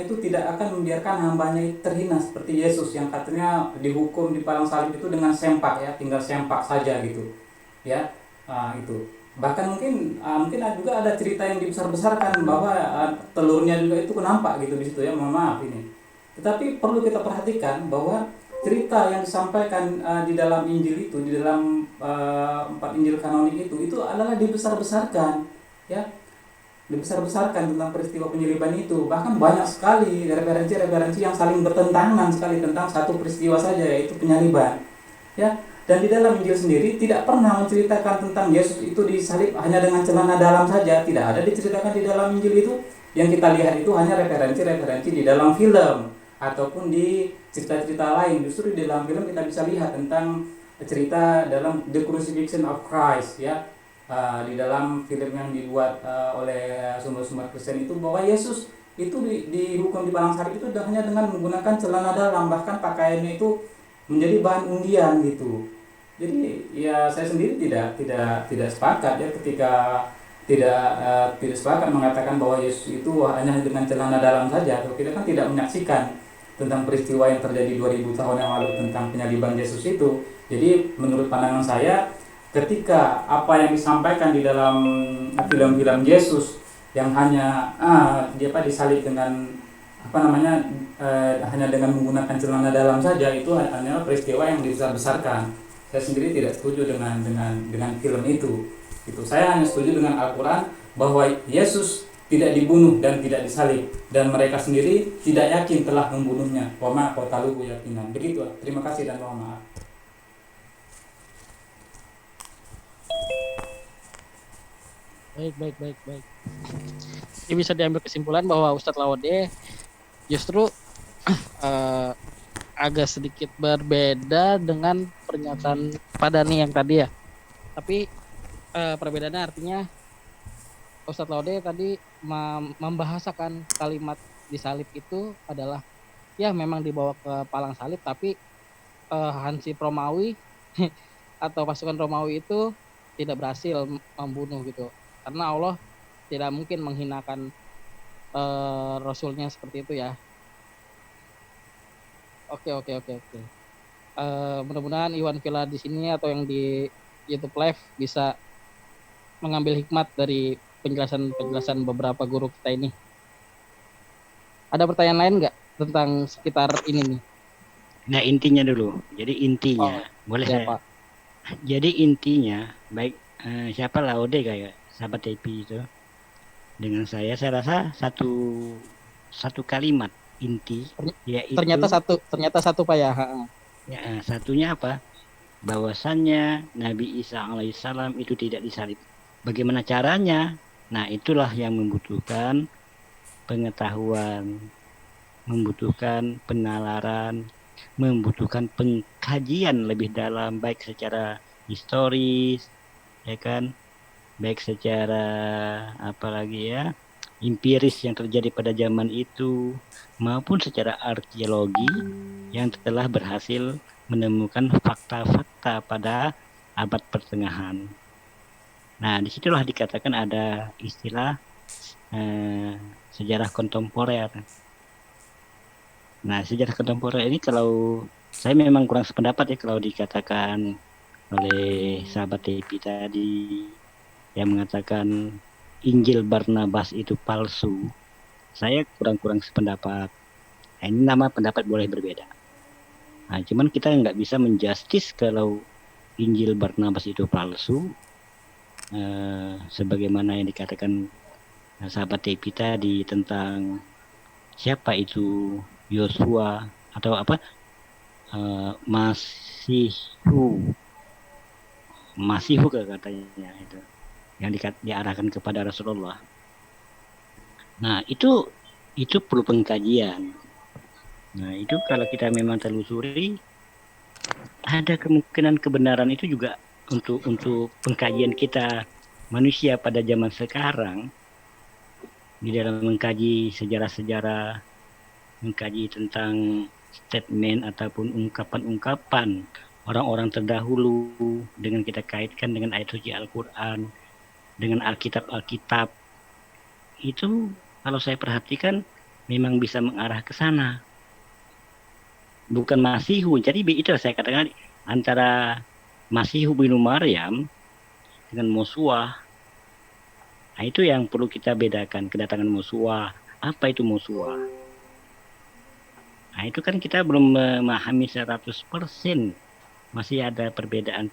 itu tidak akan membiarkan hambanya itu terhina seperti Yesus yang katanya dihukum di palang salib itu dengan sempak ya, tinggal sempak saja gitu. Ya, itu. Bahkan mungkin juga ada cerita yang dibesar-besarkan bahwa telurnya juga itu nampak gitu di situ ya, mohon maaf ini. Tetapi perlu kita perhatikan bahwa cerita yang disampaikan di dalam Injil itu, di dalam 4 Injil kanonik itu adalah dibesar-besarkan ya. Dibesar-besarkan tentang peristiwa penyaliban itu. Bahkan banyak sekali referensi-referensi yang saling bertentangan sekali tentang satu peristiwa saja, yaitu penyaliban. Ya, dan di dalam Injil sendiri tidak pernah menceritakan tentang Yesus itu disalib hanya dengan celana dalam saja. Tidak ada diceritakan di dalam Injil itu. Yang kita lihat itu hanya referensi-referensi di dalam film ataupun di cerita-cerita lain. Justru di dalam film kita bisa lihat tentang cerita dalam The Crucifixion of Christ ya. Di dalam film yang dibuat oleh sumber-sumber Kristen itu bahwa Yesus itu dihukum di palang salib itu hanya dengan menggunakan celana dalam, bahkan pakaiannya itu menjadi bahan undian gitu. Jadi ya saya sendiri tidak sepakat ya ketika tidak sepakat mengatakan bahwa Yesus itu hanya dengan celana dalam saja. Kita kan tidak menyaksikan tentang peristiwa yang terjadi 2000 tahun yang lalu tentang penyaliban Yesus itu. Jadi menurut pandangan saya, ketika apa yang disampaikan di dalam film-film Yesus yang hanya disalib dengan hanya dengan menggunakan celana dalam saja, itu hanya peristiwa yang dibesar-besarkan. Saya sendiri tidak setuju dengan film itu. Saya hanya setuju dengan Al-Quran bahwa Yesus tidak dibunuh dan tidak disalib, dan mereka sendiri tidak yakin telah membunuhnya. Wa ma qataluhu yaqinan. Begitu. Terima kasih dan mohon maaf. Baik. Jadi bisa diambil kesimpulan bahwa Ustadz Laude justru agak sedikit berbeda dengan pernyataan Pak Dani yang tadi ya. Tapi perbedaannya artinya Ustadz Laude tadi membahasakan kalimat disalib itu adalah ya memang dibawa ke palang salib, tapi Hansi Romawi atau pasukan Romawi itu tidak berhasil membunuh gitu. Karena Allah tidak mungkin menghinakan Rasulnya seperti itu ya. Oke. Mudah-mudahan Iwan Villa di sini atau yang di YouTube Live bisa mengambil hikmat dari penjelasan beberapa guru kita ini. Ada pertanyaan lain nggak tentang sekitar ini nih? Nah, intinya dulu. Jadi intinya, boleh saya? Pak. Jadi intinya, baik siapa Laude kayak sahabat TP itu, dengan saya rasa satu kalimat inti, yaitu ternyata satu Pak ya. Ya, satunya apa? Bahwasannya Nabi Isa alaihissalam itu tidak disalib. Bagaimana caranya? Nah, itulah yang membutuhkan pengetahuan, membutuhkan penalaran, membutuhkan pengkajian lebih dalam, baik secara historis, ya kan, baik secara apalagi ya, empiris yang terjadi pada zaman itu, maupun secara arkeologi yang telah berhasil menemukan fakta-fakta pada abad pertengahan. Nah, disitulah dikatakan ada istilah sejarah kontemporer. Nah, sejarah kontemporer ini kalau saya memang kurang sependapat ya kalau dikatakan oleh sahabat Tepi tadi yang mengatakan Injil Barnabas itu palsu. Saya kurang sependapat. Nah, ini nama pendapat boleh berbeda. Nah, cuman kita nggak bisa menjustis kalau Injil Barnabas itu palsu. Sebagaimana yang dikatakan sahabat Tepi tadi tentang siapa itu Yosua atau apa Masihu katanya itu yang diarahkan kepada Rasulullah. Nah, itu perlu pengkajian. Nah, itu kalau kita memang telusuri ada kemungkinan kebenaran itu juga untuk pengkajian kita manusia pada zaman sekarang di dalam mengkaji sejarah-sejarah, mengkaji tentang statement ataupun ungkapan-ungkapan orang-orang terdahulu dengan kita kaitkan dengan ayat suci Al-Quran, dengan Alkitab itu kalau saya perhatikan memang bisa mengarah ke sana. Bukan Masihu. Jadi itu saya katakan antara Masihu bin Maryam dengan Mosua. Nah, itu yang perlu kita bedakan, kedatangan Mosua. Apa itu Mosua? Nah, itu kan kita belum memahami 100%. Masih ada perbedaan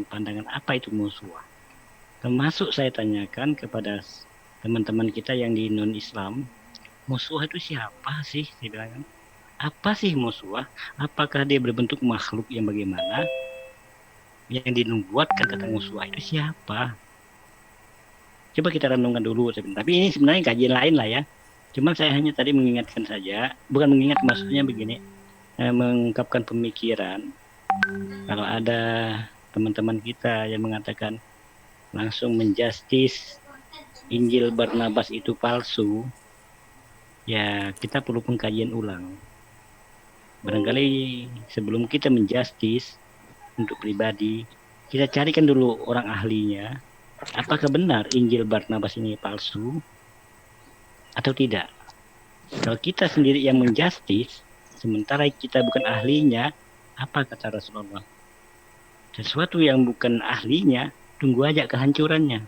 pandangan apa itu Mosua. Termasuk saya tanyakan kepada teman-teman kita yang di non-Islam, Mosua itu siapa sih? Saya bilang kan, apa sih Mosua? Apakah dia berbentuk makhluk yang bagaimana? Yang dinubuatkan kata Mosua itu siapa? Coba kita renungkan dulu. Tapi ini sebenarnya kajian lain lah ya. Cuma saya hanya tadi mengingatkan saja, bukan mengingat maksudnya begini, mengungkapkan pemikiran. Kalau ada teman-teman kita yang mengatakan langsung menjustis Injil Barnabas itu palsu, ya kita perlu pengkajian ulang. Barangkali sebelum kita menjustis untuk pribadi, kita carikan dulu orang ahlinya, apakah benar Injil Barnabas ini palsu atau tidak. Kalau kita sendiri yang menjustis, sementara kita bukan ahlinya, apa kata Rasulullah? Sesuatu yang bukan ahlinya, tunggu aja kehancurannya.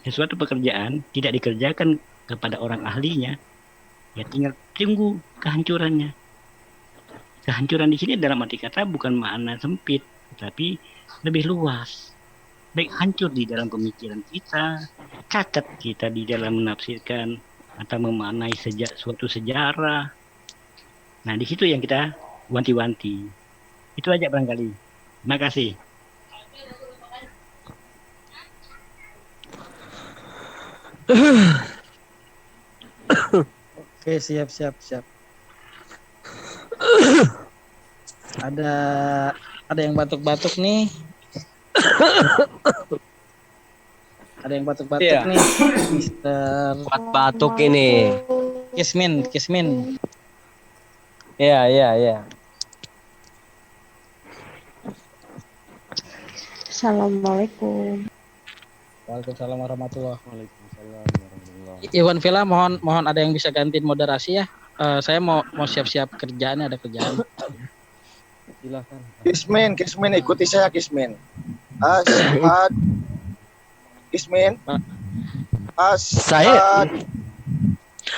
Sesuatu pekerjaan tidak dikerjakan kepada orang ahlinya, ya tinggal tunggu kehancurannya. Kehancuran di sini dalam arti kata bukan makna sempit, tapi lebih luas. Baik hancur di dalam pemikiran kita, cacat kita di dalam menafsirkan atau memaknai suatu sejarah. Nah, di situ yang kita wanti-wanti. Itu aja barangkali. Terima kasih. Oke, siap. Ada yang batuk-batuk nih. Ada yang batuk-batuk Iya. nih, Mister Batuk ini. Kismin. Iya. Assalamualaikum. Waalaikumsalam warahmatullahi wabarakatuh. Iwan Villa, mohon ada yang bisa gantiin moderasi ya. Saya mau siap-siap kerjaan, ada kerjaan. Silakan. Kismin, ikuti saya Kismin. Kismin.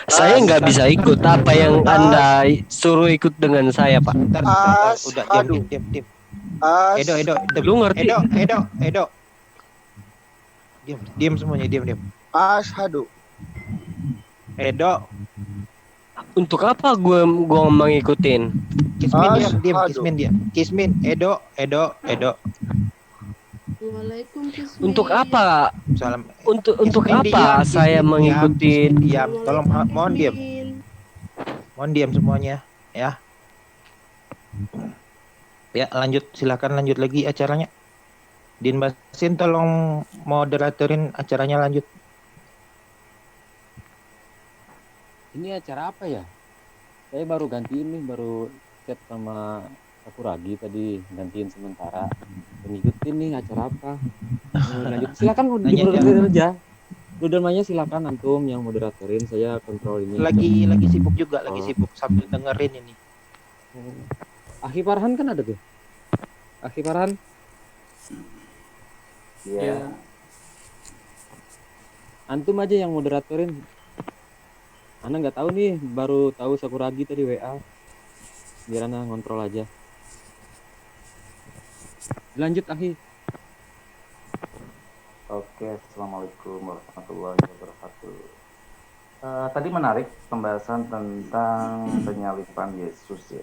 Saya nggak bisa ikut apa yang Anda suruh ikut dengan saya, Pak. Udah diam. Edo. Lu ngerti? Edo. Diam semuanya, diam. Ashadu. Edo. Untuk apa gue mau ngikutin? Kismin diam. Kismin, Edo. Assalamualaikum Untuk Kismin. apa? Salam. Untuk Kismin, apa diam, saya Kismin, mengikuti? diam. Tolong mohon diam. Kismin. Mohon diam semuanya, ya. Ya, lanjut, silakan lanjut lagi acaranya. Din Basin tolong moderatorin acaranya lanjut. Ini acara apa ya? Saya baru gantiin nih, baru chat sama Sakuragi tadi, gantiin sementara. Ngikutin nih acara apa. Lanjut, silakan Nanya moderatorin aja. Dodelmanya silakan antum yang moderatorin, saya kontrol ini. Lagi sibuk juga, lagi sibuk sambil dengerin ini. Akhi Farhan kan ada tuh. Akhi Farhan. Iya. Antum aja yang moderatorin. Ana nggak tahu nih, baru tahu Sakuragi tadi WA. Biar Ana ngontrol aja. Lanjut Akhi. Oke, assalamualaikum warahmatullahi wabarakatuh. Tadi menarik pembahasan tentang penyalipan Yesus ya.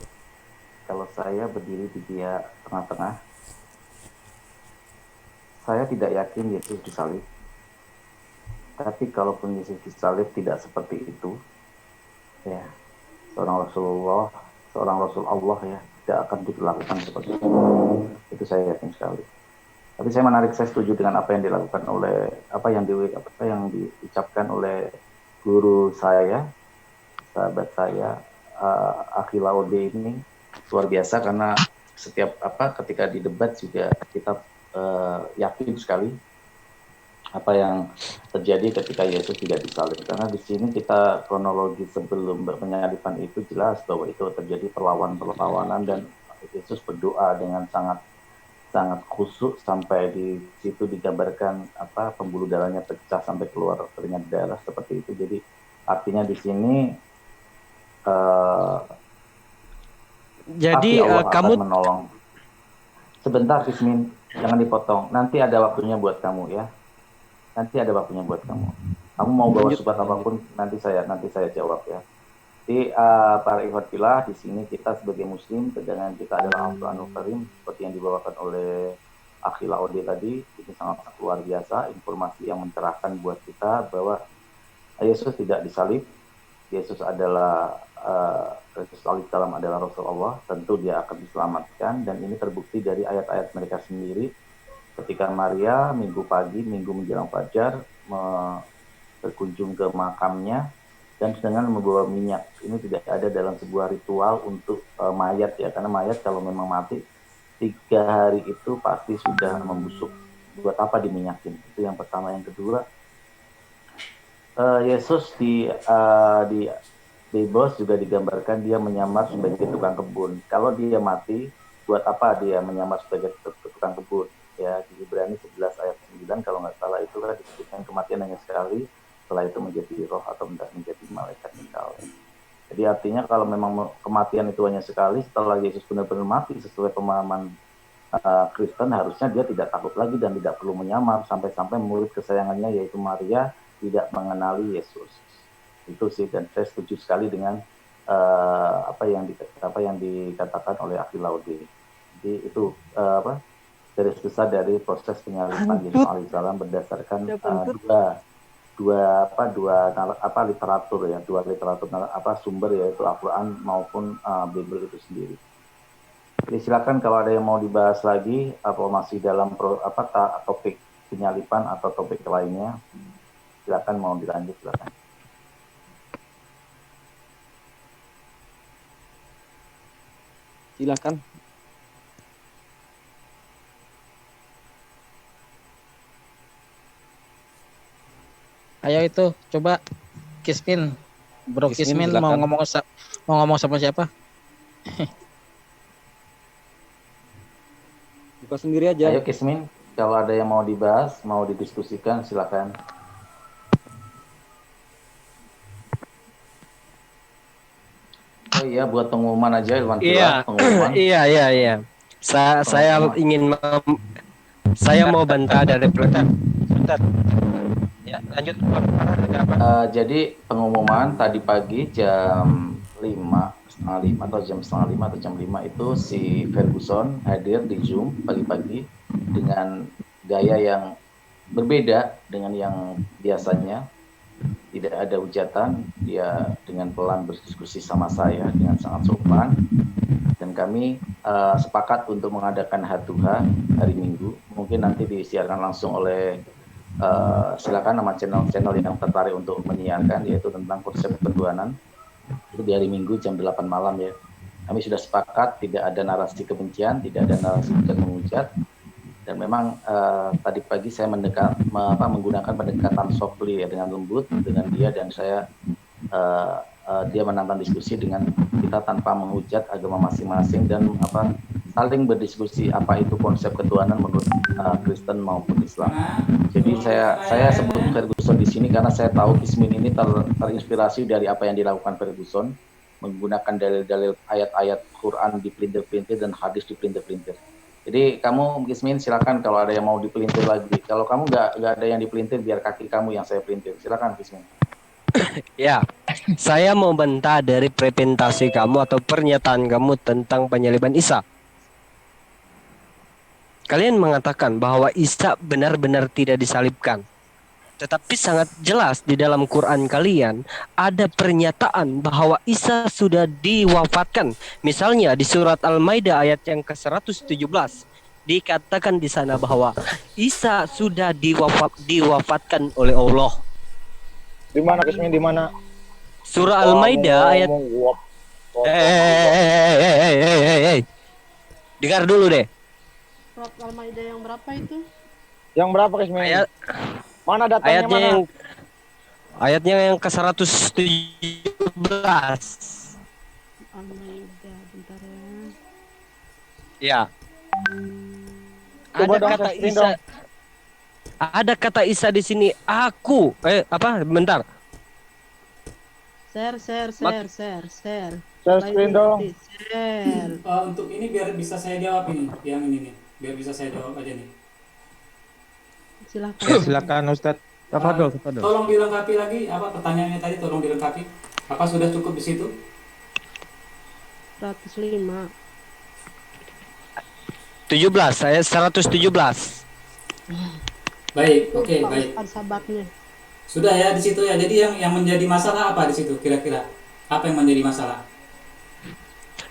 Kalau saya berdiri di pihak tengah-tengah, saya tidak yakin Yesus disalib. Tapi kalaupun Yesus disalib tidak seperti itu, ya seorang Rasul Allah ya tidak akan dilakukan seperti itu. Itu saya yakin sekali. Tapi saya setuju dengan apa yang dilakukan oleh apa yang diucapkan oleh guru saya, sahabat saya, Akhi Laude ini luar biasa karena ketika di debat juga kita yakin sekali apa yang terjadi ketika Yesus tidak disalib, karena di sini kita kronologi sebelum penyaliban itu jelas bahwa itu terjadi perlawanan dan Yesus berdoa dengan sangat khusyuk sampai di situ digambarkan pembuluh darahnya pecah sampai keluar keringat darah seperti itu. Jadi artinya di sini Jadi Allah kamu akan menolong. Sebentar Kismin, jangan dipotong. Nanti ada waktunya buat kamu ya. Nanti ada waktunya buat kamu. Kamu mau bawa subat apapun nanti saya jawab ya. Jadi para ikhwan fillah, di sini kita sebagai muslim pegangan kita adalah Al-Qur'anul Karim seperti yang dibawakan oleh Akhi Laude tadi. Ini sangat luar biasa informasi yang mencerahkan buat kita bahwa Yesus tidak disalib. Yesus adalah Yesus alaihissalam adalah Rasulullah, tentu dia akan diselamatkan, dan ini terbukti dari ayat-ayat mereka sendiri ketika Maria minggu menjelang fajar berkunjung ke makamnya dan dengan membawa minyak. Ini tidak ada dalam sebuah ritual untuk mayat ya, karena mayat kalau memang mati 3 hari itu pasti sudah membusuk. Buat apa diminyakin? Itu yang pertama. Yang kedua, Yesus di Biblos juga digambarkan dia menyamar sebagai tukang kebun. Kalau dia mati, buat apa dia menyamar sebagai tukang kebun? Ya, di Ibrani 11 ayat 9 kalau nggak salah itu kan disebutkan kematian hanya sekali, setelah itu menjadi roh atau menjadi malaikat misalnya. Jadi artinya kalau memang kematian itu hanya sekali, setelah Yesus benar-benar mati sesuai pemahaman Kristen, harusnya dia tidak takut lagi dan tidak perlu menyamar sampai-sampai murid kesayangannya yaitu Maria tidak mengenali Yesus. Itu sih, dan saya setuju sekali dengan apa yang dikatakan oleh Akhi Laude. Jadi itu garis besar dari proses penyalipan Yesus alaihissalam berdasarkan dua literatur ya, sumber yaitu Al-Qur'an maupun Bible itu sendiri. Jadi silakan kalau ada yang mau dibahas lagi atau masih dalam topik penyalipan atau topik lainnya, silakan mau dilanjut silakan. Silakan. Ayo itu coba Kismin, Bro Kismin mau ngomong sama siapa? Buka sendiri aja. Ayo Kismin, kalau ada yang mau dibahas, mau didiskusikan silakan. Oh iya, buat pengumuman aja Ilwan Iya. pengumuman. Iya. Saya mau bantah dari Sebentar. Ya, lanjut. Jadi pengumuman tadi pagi jam 5:30 atau jam 4:30 atau jam 5 itu si Ferguson hadir di Zoom pagi-pagi dengan gaya yang berbeda dengan yang biasanya. Tidak ada hujatan, dia dengan pelan berdiskusi sama saya dengan sangat sopan, dan kami sepakat untuk mengadakan Hatuha hari Minggu. Mungkin nanti disiarkan langsung oleh silakan nama channel-channel yang tertarik untuk menyiarkan, yaitu tentang konsep ketuhanan. Itu di hari Minggu jam 8 malam ya. Kami sudah sepakat, tidak ada narasi kebencian, tidak ada narasi hujat-menghujat. Dan memang tadi pagi saya menggunakan pendekatan softly ya, dengan lembut dengan dia, dan saya dia menantang diskusi dengan kita tanpa menghujat agama masing-masing, dan saling berdiskusi apa itu konsep ketuhanan menurut Kristen maupun Islam. Jadi saya sebut Ferguson di sini karena saya tahu Kismin ini terinspirasi dari apa yang dilakukan Ferguson, menggunakan dalil-dalil ayat-ayat Quran dipelintir-pelintir dan hadis dipelintir-pelintir. Jadi kamu Kismin silakan kalau ada yang mau dipelintir lagi. Kalau kamu nggak ada yang dipelintir, biar kaki kamu yang saya pelintir. Silakan Kismin. Ya, saya mau bantah dari presentasi kamu atau pernyataan kamu tentang penyaliban Isa. Kalian mengatakan bahwa Isa benar-benar tidak disalibkan. Tetapi sangat jelas di dalam Quran kalian ada pernyataan bahwa Isa sudah diwafatkan. Misalnya di surat Al-Maidah ayat yang ke-117 dikatakan di sana bahwa Isa sudah diwafatkan oleh Allah. Di mana Kismin, di mana? Surah Al-Maidah ayat dengar dulu deh. Surat Al-Maidah yang berapa itu? Yang berapa Kismin? Mana datanya ayatnya mana? Ayatnya yang ke-117. Al-Maidah, bentar ya. Ya. Coba Ada dong, kata Kismin Isa. dong. Ada kata Isa di sini. Aku. Bentar. Share. Share Baik, screen dong. Share. Untuk ini biar bisa saya jawab ini, yang ini nih. Biar bisa saya jawab aja nih. Silakan Ustadz. Tafadhol. Tolong dilengkapi lagi pertanyaannya tadi, tolong dilengkapi. Apa sudah cukup di situ? 105. 17, saya 117. Baik, oke, baik. Sahabatnya. Sudah ya di situ ya. Jadi yang menjadi masalah apa di situ kira-kira? Apa yang menjadi masalah?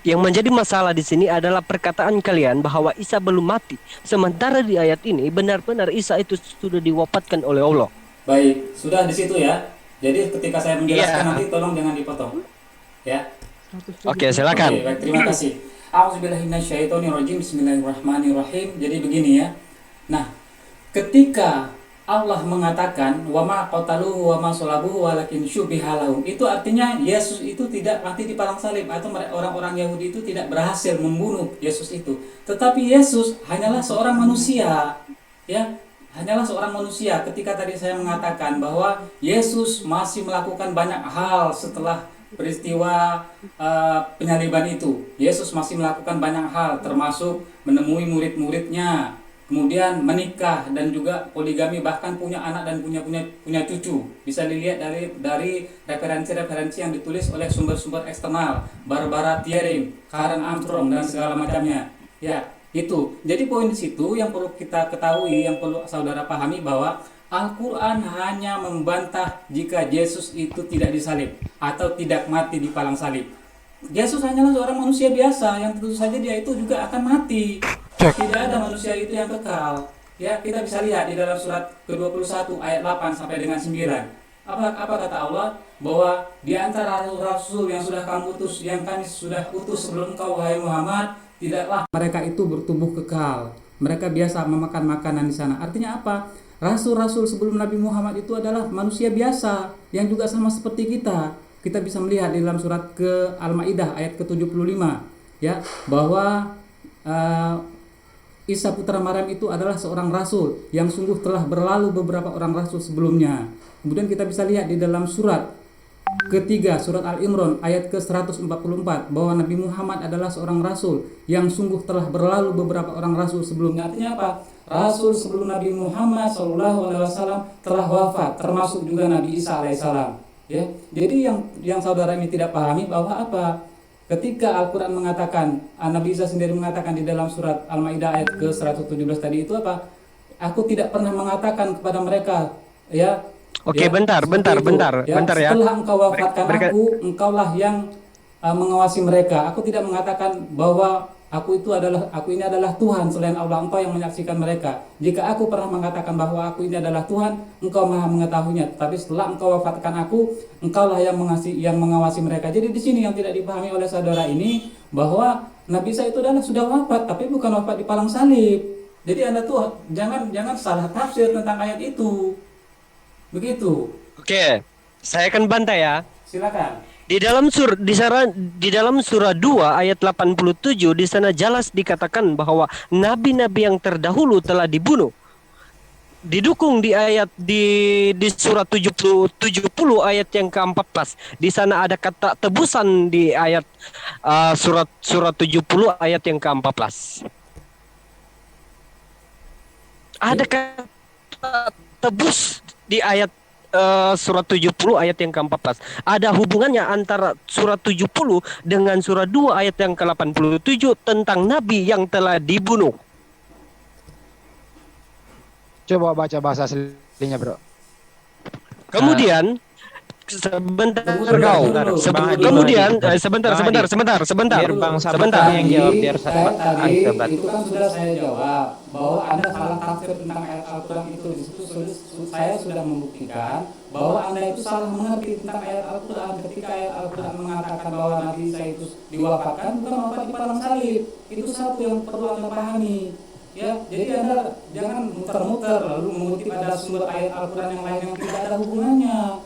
Yang menjadi masalah di sini adalah perkataan kalian bahwa Isa belum mati. Sementara di ayat ini benar-benar Isa itu sudah diwafatkan oleh Allah. Baik, sudah di situ ya. Jadi ketika saya menjelaskan nanti tolong jangan dipotong. Ya. Oke, silakan. Oke, baik, terima kasih. A'udzubillahiminasyaitonirrajim. Bismillahirrahmanirrahim. Jadi begini ya. Nah, ketika Allah mengatakan wa ma qataluhu wa ma salabuhu walakin syubiha lahum, itu artinya Yesus itu tidak mati di palang salib, atau orang-orang Yahudi itu tidak berhasil membunuh Yesus itu. Tetapi Yesus hanyalah seorang manusia, ya, hanyalah seorang manusia. Ketika tadi saya mengatakan bahwa Yesus masih melakukan banyak hal setelah peristiwa penyaliban itu. Yesus masih melakukan banyak hal, termasuk menemui murid-muridnya, kemudian menikah, dan juga poligami, bahkan punya anak dan punya cucu. Bisa dilihat dari referensi-referensi yang ditulis oleh sumber-sumber eksternal, Barbara Thiering, Karen Armstrong, dan segala macamnya. Ya, itu. Jadi poin di situ yang perlu kita ketahui, yang perlu saudara pahami, bahwa Al-Quran hanya membantah jika Yesus itu tidak disalib atau tidak mati di palang salib. Yesus hanyalah seorang manusia biasa yang tentu saja dia itu juga akan mati. Tidak ada manusia itu yang kekal. Ya, kita bisa lihat di dalam surat ke-21 ayat 8 sampai dengan 9. Apa kata Allah? Bahwa di antara rasul yang sudah kamu utus, yang kami sudah utus sebelum engkau, wahai Muhammad, tidaklah mereka itu bertubuh kekal. Mereka biasa memakan makanan di sana. Artinya apa? Rasul-rasul sebelum Nabi Muhammad itu adalah manusia biasa yang juga sama seperti kita. Kita bisa melihat di dalam surat ke Al-Maidah ayat ke-75, ya, bahwa Isa putra Maryam itu adalah seorang rasul yang sungguh telah berlalu beberapa orang rasul sebelumnya. Kemudian kita bisa lihat di dalam surat ketiga, surat Al-Imran ayat ke-144, bahwa Nabi Muhammad adalah seorang rasul yang sungguh telah berlalu beberapa orang rasul sebelumnya. Artinya apa? Rasul sebelum Nabi Muhammad SAW telah wafat, termasuk juga Nabi Isa alaihissalam. Ya, jadi yang saudara ini tidak pahami bahwa apa? Ketika Al-Quran mengatakan, Nabi Isa sendiri mengatakan di dalam surat Al-Maidah ayat ke-117 tadi itu apa? Aku tidak pernah mengatakan kepada mereka, ya. Oke, ya, bentar ya. Setelah engkau wafatkan aku, engkaulah yang mengawasi mereka. Aku tidak mengatakan bahwa aku ini adalah Tuhan selain Allah, engkau yang menyaksikan mereka. Jika aku pernah mengatakan bahwa aku ini adalah Tuhan, engkau maha mengetahuinya. Tapi setelah engkau wafatkan aku, engkaulah yang mengawasi mereka. Jadi di sini yang tidak dipahami oleh saudara ini bahwa Nabi Isa itu sudah wafat, tapi bukan wafat di palang salib. Jadi Anda tuh jangan salah tafsir tentang ayat itu. Begitu. Oke, saya akan bantai ya. Silakan. Di dalam surah 2 ayat 87 di sana jelas dikatakan bahwa nabi-nabi yang terdahulu telah dibunuh. Didukung di surat 70 ayat yang ke-14. Di sana ada kata tebusan di ayat surat 70 ayat yang ke-14. Ada kata tebus di ayat surat 70 ayat yang ke-14. Ada hubungannya antara surat 70 dengan surat 2 ayat yang ke-87 tentang nabi yang telah dibunuh. Coba baca bahasa aslinya, Bro. Kemudian sebentar. Biar Bang Sabar yang jawab, biar Itu kan sudah saya jawab bahwa Anda salah tafsir tentang ayat Al-Quran itu. Di situ saya sudah membuktikan bahwa Anda itu salah mengerti tentang ayat Al-Quran ketika ayat Al-Quran mengatakan bahwa Nabi Isa itu diwafatkan bukan wafat di palang salib. Itu satu yang perlu Anda pahami. Ya, jadi Anda jangan muter-muter lalu mengutip ada sumber ayat Al-Quran yang lain yang tidak ada hubungannya.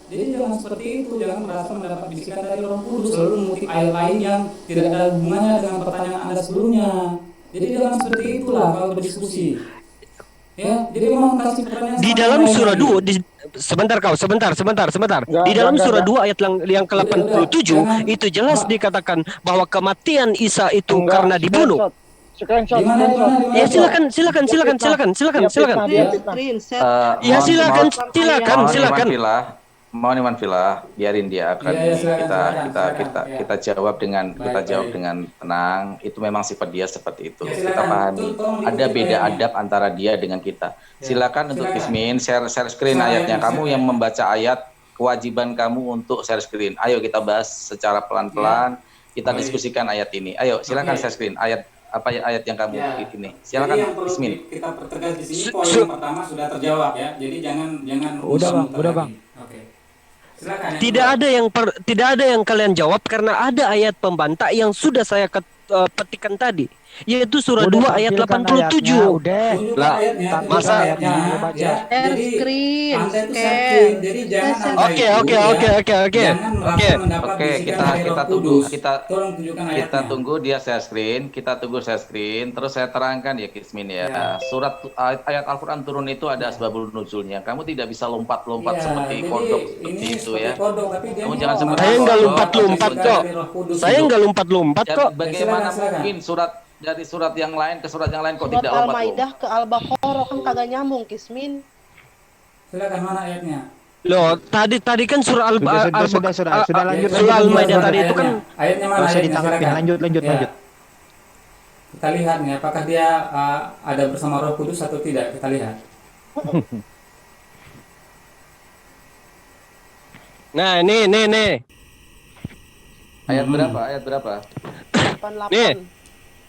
Jadi jangan seperti itu, jangan merasa mendapat bisikan dari Roh Kudus lalu mengutip ayat lain yang tidak ada hubungannya dengan pertanyaan Anda sebelumnya. Jadi jangan seperti itulah kalau berdiskusi. Ya, jadi memang kasih pertanyaan di dalam surah 2 sebentar. Di dalam surah 2 ayat yang ke-87 itu jelas dikatakan bahwa kematian Isa itu karena dibunuh. Ya silakan. Ya silakan. Mohon Iwan Villa, biarin dia akan kita jawab dengan tenang. Itu memang sifat dia seperti itu. Kita pahami. Ada beda adab antara dia dengan kita. Silakan untuk Kismin share screen ayatnya. Kamu yang membaca ayat, kewajiban kamu untuk share screen. Ayo kita bahas secara pelan-pelan. Kita diskusikan ayat ini. Ayo silakan share screen ayat ayat yang kamu ini. Silakan Kismin. Kita pertegas di sini poin yang pertama sudah terjawab ya. Jadi jangan udah Bang. Oke. Silakan. Tidak ada yang kalian jawab karena ada ayat pembantah yang sudah saya petikan tadi, yaitu surah 2 ayat 87. Lah, masa Oke, kita tunggu dia share screen, terus saya terangkan ya Kismin ya. Surat ayat Al-Qur'an turun itu ada asbabul nuzulnya. Kamu tidak bisa lompat-lompat seperti kodok seperti itu ya. Kamu jangan seperti saya nggak lompat-lompat kok. Bagaimana mungkin dari surat yang lain ke surat yang lain kok tidak lompat? Al-Maidah ke Al-Baqarah kan kagak nyambung, Kismin. Silakan, mana ayatnya? Loh, tadi kan surah sudah lanjut. Surah Al-Maidah tadi itu kan ayatnya mana? Usah ditanggapin, lanjut. Kita lihat nih apakah dia ada bersama Roh Kudus atau tidak. Kita lihat. Nah, nih. Ayat berapa? Nih.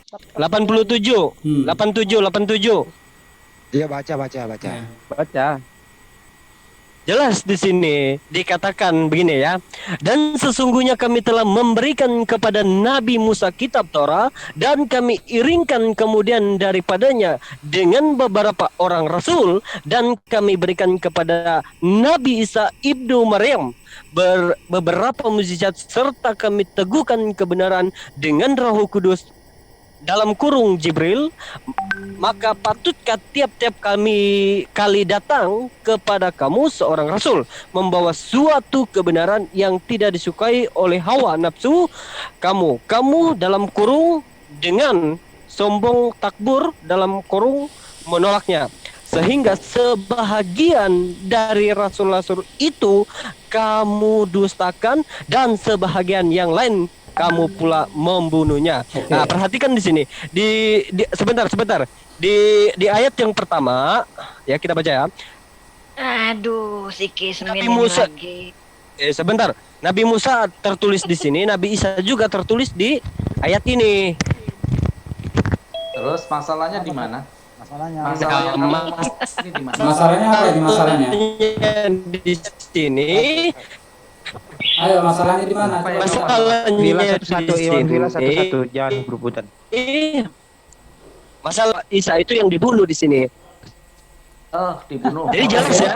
87. Dia baca. Jelas di sini dikatakan begini ya. Dan sesungguhnya kami telah memberikan kepada Nabi Musa kitab Torah dan kami iringkan kemudian daripadanya dengan beberapa orang rasul dan kami berikan kepada Nabi Isa ibnu Maryam beberapa mukjizat serta kami teguhkan kebenaran dengan Roh Kudus dalam kurung Jibril, maka patutkah tiap-tiap kali datang kepada kamu seorang rasul membawa suatu kebenaran yang tidak disukai oleh hawa nafsu kamu dalam kurung dengan sombong takbur dalam kurung menolaknya, sehingga sebahagian dari rasul-rasul itu kamu dustakan dan sebahagian yang lain kamu pula membunuhnya. Nah, perhatikan di sini. Sebentar. Di ayat yang pertama, ya kita baca ya. Aduh, si Kismin Nabi ini Musa. lagi. Sebentar. Nabi Musa tertulis di sini, Nabi Isa juga tertulis di ayat ini. Terus masalahnya di mana? Masalahnya. Ini di mana? Masalahnya apa ini masalahnya? Di sini. Ayo masalahnya di mana? Masalahnya Villa satu-satu, di Iwan Villa sini. satu-satu, jangan berebutan. Masalah Isa itu yang dibunuh di sini. Oh, dibunuh. Jadi jelas ya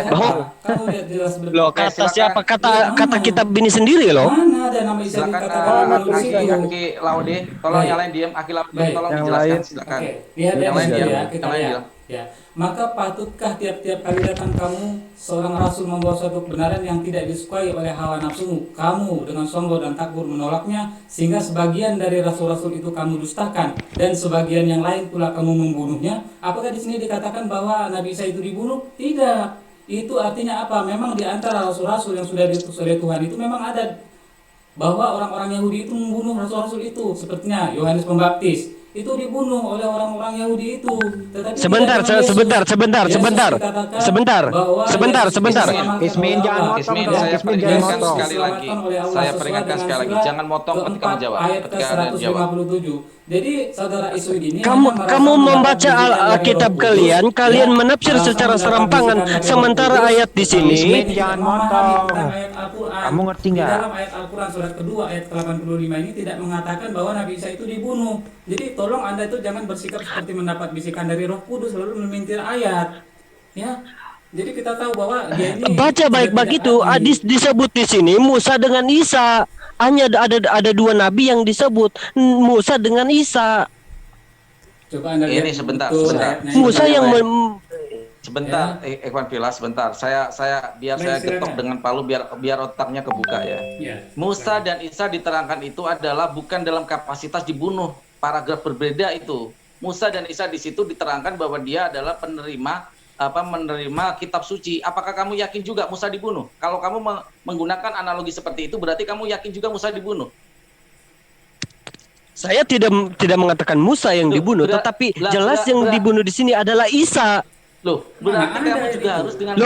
bahwa Kamu lihat jelas loh kata siapa kata kitab ini sendiri loh. Mana ada nama Isa Silakan dikatakan manusia itu? Aki Laude, tolong nyalain diem. Aki Laude, tolong Yang dijelaskan. lain. Silakan. Oke, lihat Yang lain ya, diam. ya, kita Yang lain lihat. diam. Ya, maka patutkah tiap-tiap kali datang kamu seorang rasul membawa suatu kebenaran yang tidak disukai oleh hawa nafsumu, kamu dengan sombong dan takbur menolaknya, sehingga sebagian dari rasul-rasul itu kamu dustakan dan sebagian yang lain pula kamu membunuhnya? Apakah di sini dikatakan bahwa Nabi Isa itu dibunuh? Tidak. Itu artinya apa? Memang di antara rasul-rasul yang sudah diutus oleh Tuhan itu memang ada bahwa orang-orang Yahudi itu membunuh rasul-rasul itu, sepertinya Yohanes Pembaptis itu dibunuh oleh orang-orang Yahudi itu. Tetapi Sebentar. Kismin jangan motong Kismin, dong, saya Kismin jangan peringatkan motong. sekali lagi. Saya peringatkan sekali lagi, jangan motong ketika menjawab. Ayat Ketika ada jawab. ke-157. Jadi saudara Iswid ini Kamu membaca Alkitab kalian menafsir secara serampangan sementara ayat di sini. Kismin jangan motong. Kamu ngerti Di nggak? dalam ayat Al-Quran surat kedua ayat ke-85 ini tidak mengatakan bahwa Nabi Isa itu dibunuh. Jadi tolong Anda itu jangan bersikap seperti mendapat bisikan dari Roh Kudus lalu memintir ayat. Ya. Jadi kita tahu bahwa dia ini Baca baik-baik tidak itu adil. hadis disebut di sini Musa dengan Isa. Hanya ada dua nabi yang disebut Musa dengan Isa. Coba Anda lihat Ini sebentar, betul sebentar. ayatnya. Musa yang Sebentar, Ikhwan Villa, sebentar. Saya biar Baik, saya silakan. getok dengan palu biar otaknya kebuka ya. Ya. Musa dan Isa diterangkan itu adalah bukan dalam kapasitas dibunuh. Paragraf berbeda itu. Musa dan Isa di situ diterangkan bahwa dia adalah menerima kitab suci. Apakah kamu yakin juga Musa dibunuh? Kalau kamu menggunakan analogi seperti itu berarti kamu yakin juga Musa dibunuh. Saya tidak mengatakan Musa yang dibunuh, tetapi jelas yang dibunuh di sini adalah Isa. Loh, berarti kamu juga harus dengan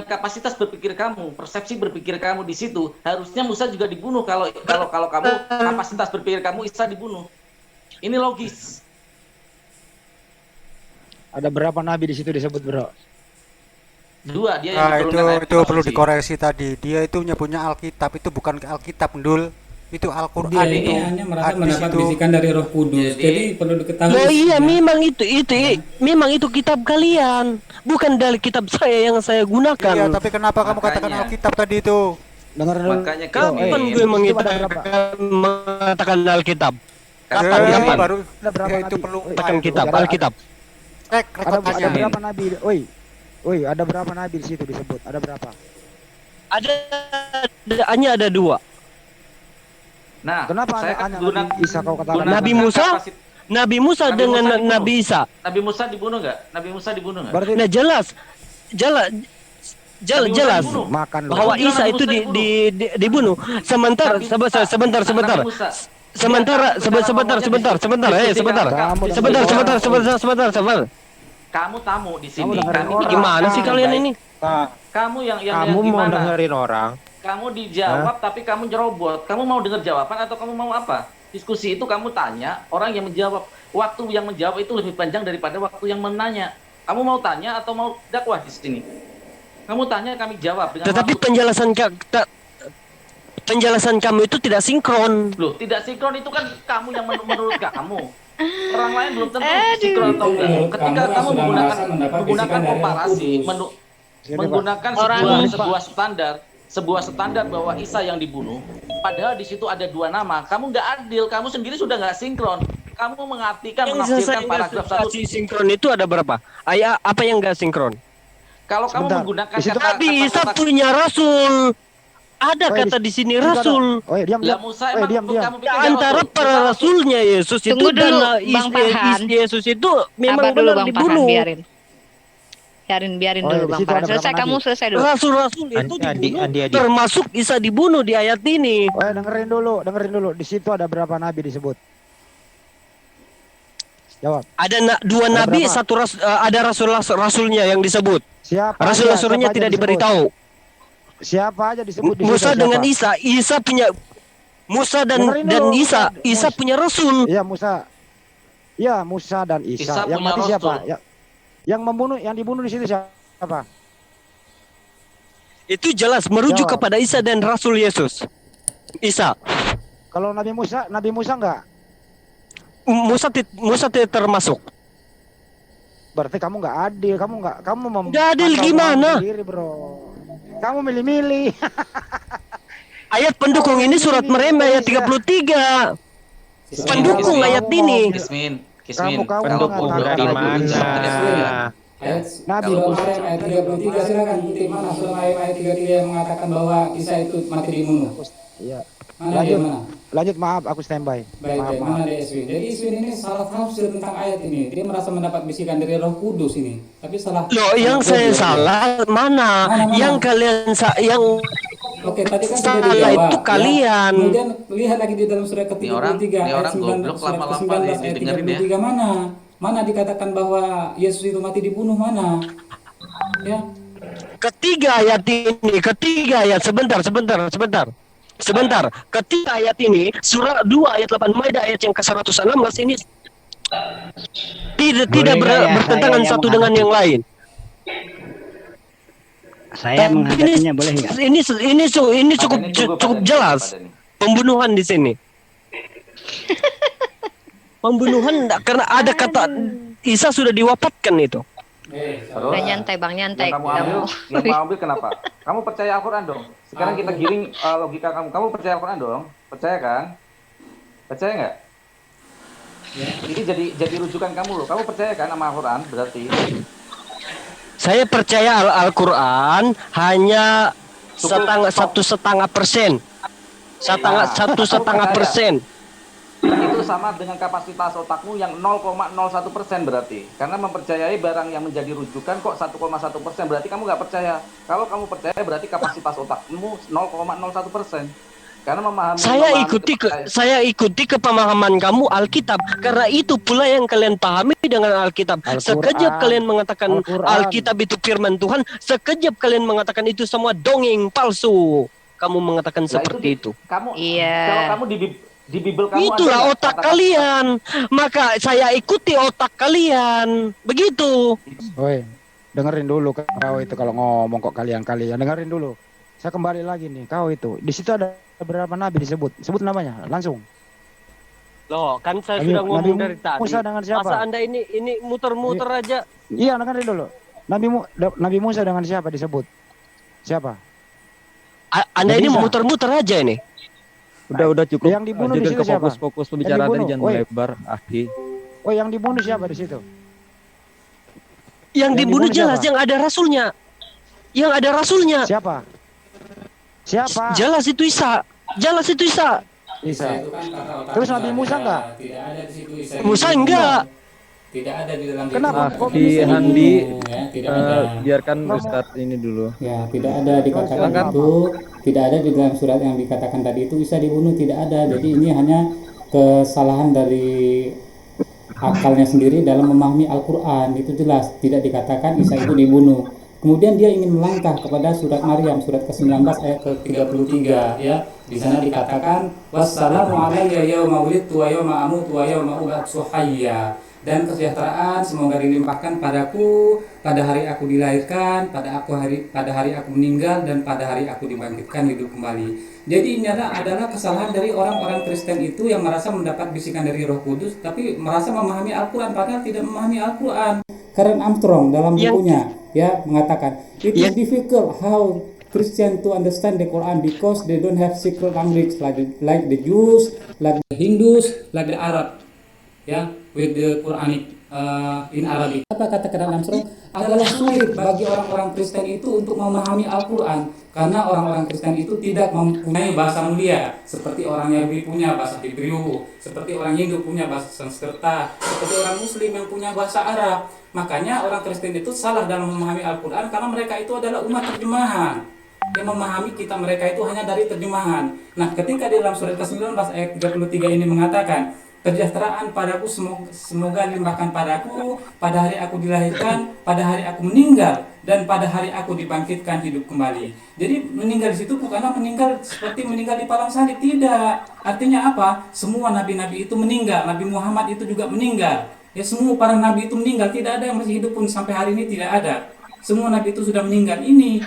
kapasitas berpikir kamu, persepsi berpikir kamu di situ. Harusnya Musa juga dibunuh kalau kamu kapasitas berpikir kamu Isa dibunuh. Ini logis. Ada berapa nabi di situ disebut, Bro? Dua dia yang Nah, diturunkan itu perlu dikoreksi tadi. Dia itu punya Alkitab, itu bukan Alkitab, Ndul. Itu Al-Qur'an Dia itu. ini hanya merasa Hadis mendapat itu. bisikan dari Roh Kudus. Jadi perlu diketahui. Oh iya, ya. memang itu kitab kalian, bukan dari kitab saya yang saya gunakan. Iya, tapi kenapa kamu katakan Alkitab tadi itu? Dengar dulu. Makanya Kapan gue mengatakan Alkitab? Kapan? Baru berapa itu nabi? perlu Katakan kitab, Alkitab. Ada berapa nabi? Oi, ada berapa nabi di situ disebut? Ada berapa? Hanya ada dua. Nah, Kenapa saya hanya gunakan Nabi Isa kau katakan? Nabi Musa? Nabi Musa Nabi dengan Musa dibunuh. Nabi Isa. Nabi Musa dibunuh nggak? Nabi Musa dibunuh nggak? Berarti Nah jelas jelas makan lu. bahwa Nabi Isa Musa itu dibunuh. dibunuh. Sementara Nabi sebentar. Nabi Musa. Sebentar. Kamu tamu di sini. Kamu dengerin Kami orang. Gimana sih kalian ini? Kamu yang Kamu mau gimana? dengerin orang? Kamu dijawab tapi kamu nyerobot. Kamu mau dengar jawaban atau kamu mau apa? Diskusi itu kamu tanya, orang yang menjawab. Waktu yang menjawab itu lebih panjang daripada waktu yang menanya. Kamu mau tanya atau mau dakwah di sini? Kamu tanya, kami jawab dengan Tetapi waktu. penjelasan kamu itu tidak sinkron. Loh, tidak sinkron itu kan kamu yang menurut kamu. Orang lain belum tentu sinkron atau enggak. Ketika Kamu kamu sudah merasa mendapat menggunakan bisikan dari komparasi, Roh menggunakan sebuah standar bahwa Isa yang dibunuh, padahal di situ ada dua nama. Kamu nggak adil, kamu sendiri sudah nggak sinkron. Kamu mengartikan, menafsirkan paragraf satu. Sinkron itu ada berapa? Ayat apa yang nggak sinkron? Kalau kamu menggunakan Nabi Isa punya rasul. Ada kata di sini rasul. Oh, diam. Lah Musa emang kamu pikir dia Antara rasul? para rasulnya Yesus itu Tunggu dulu, dan Bang Farhan. Yesus itu memang Sabar dulu benar Bang dibunuh. Farhan, biarin Oh, dulu di Bang situ Farhan. ada Selesai berapa kamu nabi? selesai dulu. Rasul-rasul itu dibunuh, Andi. termasuk Isa dibunuh di ayat ini. Dengerin dulu. Di situ ada berapa nabi disebut? Jawab. Ada dua Ada nabi, berapa? ada rasulnya yang disebut. Siapa Rasul-rasulnya siapa aja tidak disebut? diberitahu. Siapa aja disebut di Musa situ, dengan siapa? Isa punya Musa dan Dengerin dan dulu, Isa punya rasul. Iya Musa. Iya Musa dan Isa. Isa Yang punya mati siapa? rasul. Ya, yang dibunuh di situ siapa? Itu jelas merujuk Jawab. kepada Isa dan Rasul Yesus. Isa. Kalau Nabi Musa enggak? Musa tidak termasuk. Berarti kamu nggak adil, kamu Nggak adil gimana? sendiri, bro. Kamu milih-milih. Ayat pendukung ini surat Maryam ayat 33. Pendukung ayat ini. Kismin, Kamu Pendukung mengatakan dari Nabi mana? Isa. Ayat Nabi surat Musa. Maryam ayat 33 silakan kutip mana surat Maryam ayat 33 yang mengatakan bahwa Isa itu mati dibunuh. Iya. Mana dia mana? Lanjut, maaf aku standby. Baik, Maaf. mana dia Iswin? Jadi Iswin ini salah tafsir tentang ayat ini. Dia merasa mendapat bisikan dari Roh Kudus ini, tapi salah. Loh, yang saya salah mana? Yang kalian yang Oke, tadi kan sudah salah dijawab. itu kalian. Ya. Kemudian lihat lagi di dalam surat ke-33 Ini ayat orang 9 goblok surat lama-lama ke-19 ayat didengerin ya. 33 mana? Mana dikatakan bahwa Yesus itu mati dibunuh mana? Ya. Ketiga ayat sebentar. Ketiga ayat ini surah 2 ayat 8 Maidah ayat yang ke-116 ini tidak Boleh nggak ya, bertentangan saya yang satu dengan yang lain. Saya menghadapinya boleh nggak? Ini cukup jelas pembunuhan di sini. Pembunuhan karena ada kata Isa sudah diwafatkan itu. Udah nyantai bang, nyantai. Yang kamu ambil kenapa? Kamu percaya Al-Quran dong. Sekarang kita giring logika kamu. Kamu percaya Al-Quran dong? Percaya kan? Percaya nggak? Ini jadi rujukan kamu loh. Kamu percaya kan sama Al-Quran berarti? Saya percaya Al-Quran hanya satu setengah persen. Satu setengah persen. Itu sama dengan kapasitas otakmu yang 0,01% berarti. Karena mempercayai barang yang menjadi rujukan kok 1,1%, berarti kamu nggak percaya. Kalau kamu percaya berarti kapasitas otakmu 0,01%. Karena Saya ikuti kepemahaman kamu Alkitab. Karena itu pula yang kalian pahami dengan Alkitab. Sekejap kalian mengatakan Alkitab itu firman Tuhan, sekejap kalian mengatakan itu semua dongeng palsu. Kamu mengatakan seperti itu. Kalau kamu di Bible kamu itulah otak kalian. Maka saya ikuti otak kalian. Begitu. Woi, dengerin dulu kau itu kalau ngomong kok kalian dengerin dulu. Saya kembali lagi nih, kau itu. Di situ ada berapa nabi disebut? Sebut namanya langsung. Loh, kan saya sudah ngomong dari tadi. Musa dengan siapa? Masa Anda ini muter-muter aja? Iya, dengerin dulu. Nabi Musa dengan siapa disebut? Siapa? Anda ini muter-muter aja ini. Udah cukup. Yang dibunuh di situ siapa? Fokus pembicaraan tadi jangan lebar, Aki. Oh, yang dibunuh siapa di situ? Yang dibunuh jelas yang ada rasulnya. Yang ada rasulnya. Siapa? Jelas itu Isa. Isa. Terus Nabi Musa enggak? Tidak ada di situ Isa. Musa enggak. Tidak ada di dalam Kenapa? Aki Handi, tidak ada. biarkan Ustadz ini dulu. Ya, tidak ada dikatakan itu, tidak ada di dalam surat yang dikatakan tadi itu Isa dibunuh, tidak ada. Jadi ini hanya kesalahan dari akalnya sendiri dalam memahami Al-Qur'an. Itu jelas tidak dikatakan Isa itu dibunuh. Kemudian dia ingin melangkah kepada surat Maryam surat ke-19 ayat ke-33 ya. Di sana dikatakan wassalamu alayya yauma wulidtu wa yauma amutu wa yauma ub'atsu hayya. Dan kesejahteraan semoga dilimpahkan padaku pada hari aku dilahirkan, pada hari aku meninggal, dan pada hari aku dibangkitkan hidup kembali. Jadi ini adalah kesalahan dari orang-orang Kristen itu yang merasa mendapat bisikan dari Roh Kudus, tapi merasa memahami Al-Quran padahal tidak memahami Al-Quran. Karen Armstrong dalam bukunya ya mengatakan it is difficult how Christian to understand the Quran because they don't have secret language like the Jews, like the Hindus, like the Arab. Ya, with the Quranic in Arabic. Apa kata Karen Armstrong? Adalah sulit bagi orang-orang Kristen itu untuk memahami Al-Quran karena orang-orang Kristen itu tidak mempunyai bahasa mulia seperti orang Yahudi punya bahasa Hebrew, seperti orang Hindu punya bahasa Sanskerta, seperti orang Muslim yang punya bahasa Arab. Makanya orang Kristen itu salah dalam memahami Al-Quran karena mereka itu adalah umat terjemahan. Yang memahami kita mereka itu hanya dari terjemahan. Nah, ketika di dalam surat ke-19 ayat 33 ini mengatakan kesejahteraan padaku semoga limpahkan padaku pada hari aku dilahirkan, pada hari aku meninggal, dan pada hari aku dibangkitkan hidup kembali. Jadi meninggal di situ bukanlah meninggal seperti meninggal di padang salib, tidak. Artinya apa? Semua nabi-nabi itu meninggal, Nabi Muhammad itu juga meninggal. Ya, semua para nabi itu meninggal, tidak ada yang masih hidup pun sampai hari ini, tidak ada. Semua nabi itu sudah meninggal. Ini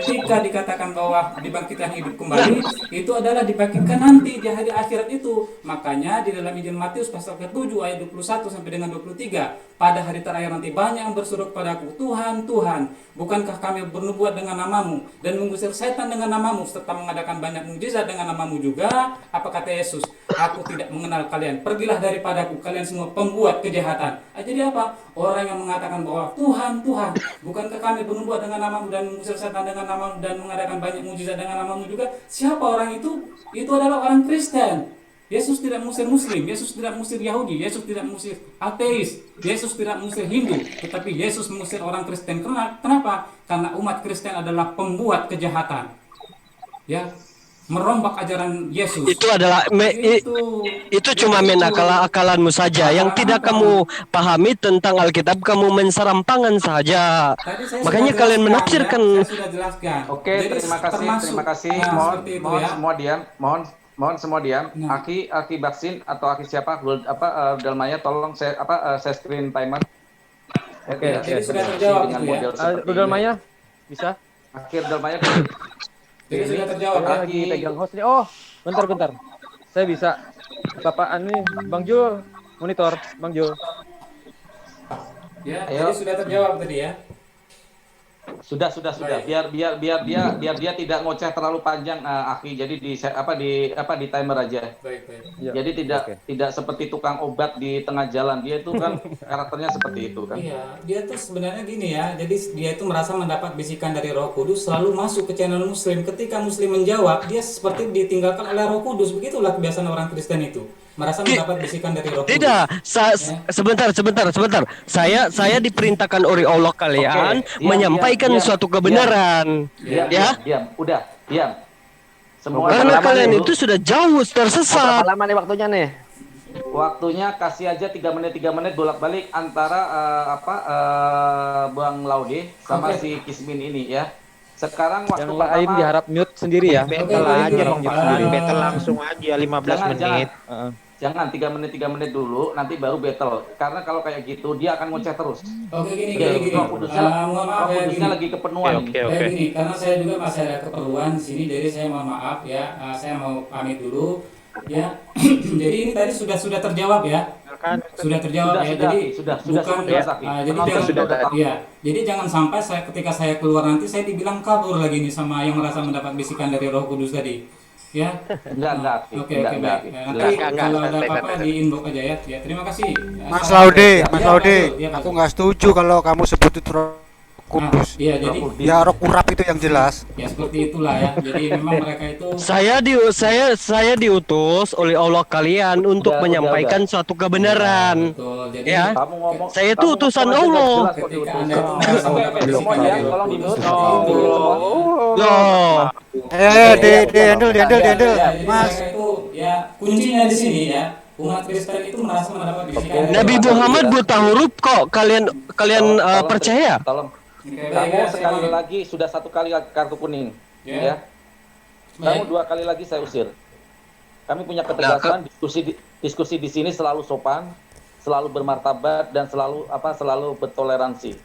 ketika dikatakan bahwa dibangkitkan hidup kembali, itu adalah dibangkitkan nanti di hari akhirat itu. Makanya di dalam Injil Matius pasal ke-7 ayat 21 sampai dengan 23, pada hari terakhir nanti banyak yang berseru kepadaku, Tuhan, Tuhan, bukankah kami bernubuat dengan namamu dan mengusir setan dengan namamu serta mengadakan banyak mukjizat dengan namamu juga? Apa kata Yesus? Aku tidak mengenal kalian. Pergilah daripadaku, kalian semua pembuat kejahatan. Jadi apa? Orang yang mengatakan bahwa Tuhan, Tuhan, bukankah kami bernubuat dengan namamu dan mengusir setan dengan namamu dan mengadakan banyak mukjizat dengan namamu juga? Siapa orang itu? Itu adalah orang Kristen. Yesus tidak mengusir Muslim, Yesus tidak mengusir Yahudi, Yesus tidak mengusir ateis, Yesus tidak mengusir Hindu, tetapi Yesus mengusir orang Kristen. Kenapa? Karena umat Kristen adalah pembuat kejahatan. Ya, merombak ajaran Yesus. Itu adalah itu cuma main akal-akalanmu saja yang tidak kamu pahami tentang Alkitab, kamu menserampangkan saja. Makanya kalian menafsirkan. Oke, terima kasih. Mohon semua diam. Mohon semua diam. Aki vaksin atau Aki siapa? Dalmaya, tolong saya screen timer. Oke, jadi sudah terjawab itu ya. Dalmaya bisa? Akhir Dalmaya. Jadi sudah terjawab. Lagi pegang host nih. Oh, bentar. Saya bisa. Bapak nih, Bang Jul, monitor, Bang Jul. Ya, jadi sudah terjawab tadi ya. Sudah. Biar dia tidak ngoceh terlalu panjang, Aki. Jadi di timer aja. Baik. Jadi tidak seperti tukang obat di tengah jalan. Dia itu kan karakternya seperti itu kan. Iya, dia tuh sebenarnya gini ya. Jadi dia itu merasa mendapat bisikan dari Roh Kudus, selalu masuk ke channel Muslim. Ketika Muslim menjawab, dia seperti ditinggalkan oleh Roh Kudus. Begitulah kebiasaan orang Kristen itu. Merasa mendapat bisikan dari Roh Kudus. Tidak, sebentar. Saya diperintahkan oleh Allah kalian menyampaikan suatu kebenaran. Diam. Semua karena kalian itu sudah jauh tersesat. Berapa lama nih waktunya nih? Waktunya kasih aja 3 menit bolak-balik antara Bang Laude sama si Kismin ini ya. Sekarang waktu yang lain diharap mute sendiri ya. Battle aja dong, battle langsung aja 15 menit. Jangan 3 menit dulu, nanti baru battle. Karena kalau kayak gitu dia akan ngoceh terus. Oke, gini. Mohon maaf ya, gini lagi kepenuhan. Oke. Gini, karena saya juga masih ada keperluan di sini, jadi saya mohon maaf ya. Saya mau pamit dulu ya. Jadi ini tadi sudah terjawab ya. Sudah terjawab ya. Jadi bukan jadi jangan sampai ketika saya keluar nanti saya dibilang kabur lagi nih sama yang merasa mendapat bisikan dari Roh Kudus tadi. Ya. Enggak. Oke, baik. Nanti kalau ada apa-apa di inbox aja ya. Ya, terima kasih. Mas Laude, aku nggak setuju kalau kamu sebut itu Roh Kudus. Iya, jadi ya Roh Kurap itu yang jelas. Ya seperti itulah ya. Jadi memang mereka itu Saya diutus oleh Allah kalian untuk menyampaikan suatu kebenaran. Betul. Jadi Ya. Saya itu utusan Allah. ketika Anda itu merasa mendapat bisikan dari Roh Kudus. Loh. Di handle. Mas. Mereka itu ya kuncinya di sini ya. Umat Kristen itu merasa mendapat bisikan. Nabi Muhammad buta huruf kok kalian percaya? Tolong. Kamu sekali lagi sudah 1 kali kartu kuning, ya. Kamu 2 kali lagi saya usir. Kami punya ketegasan, diskusi di sini selalu sopan, selalu bermartabat dan selalu bertoleransi.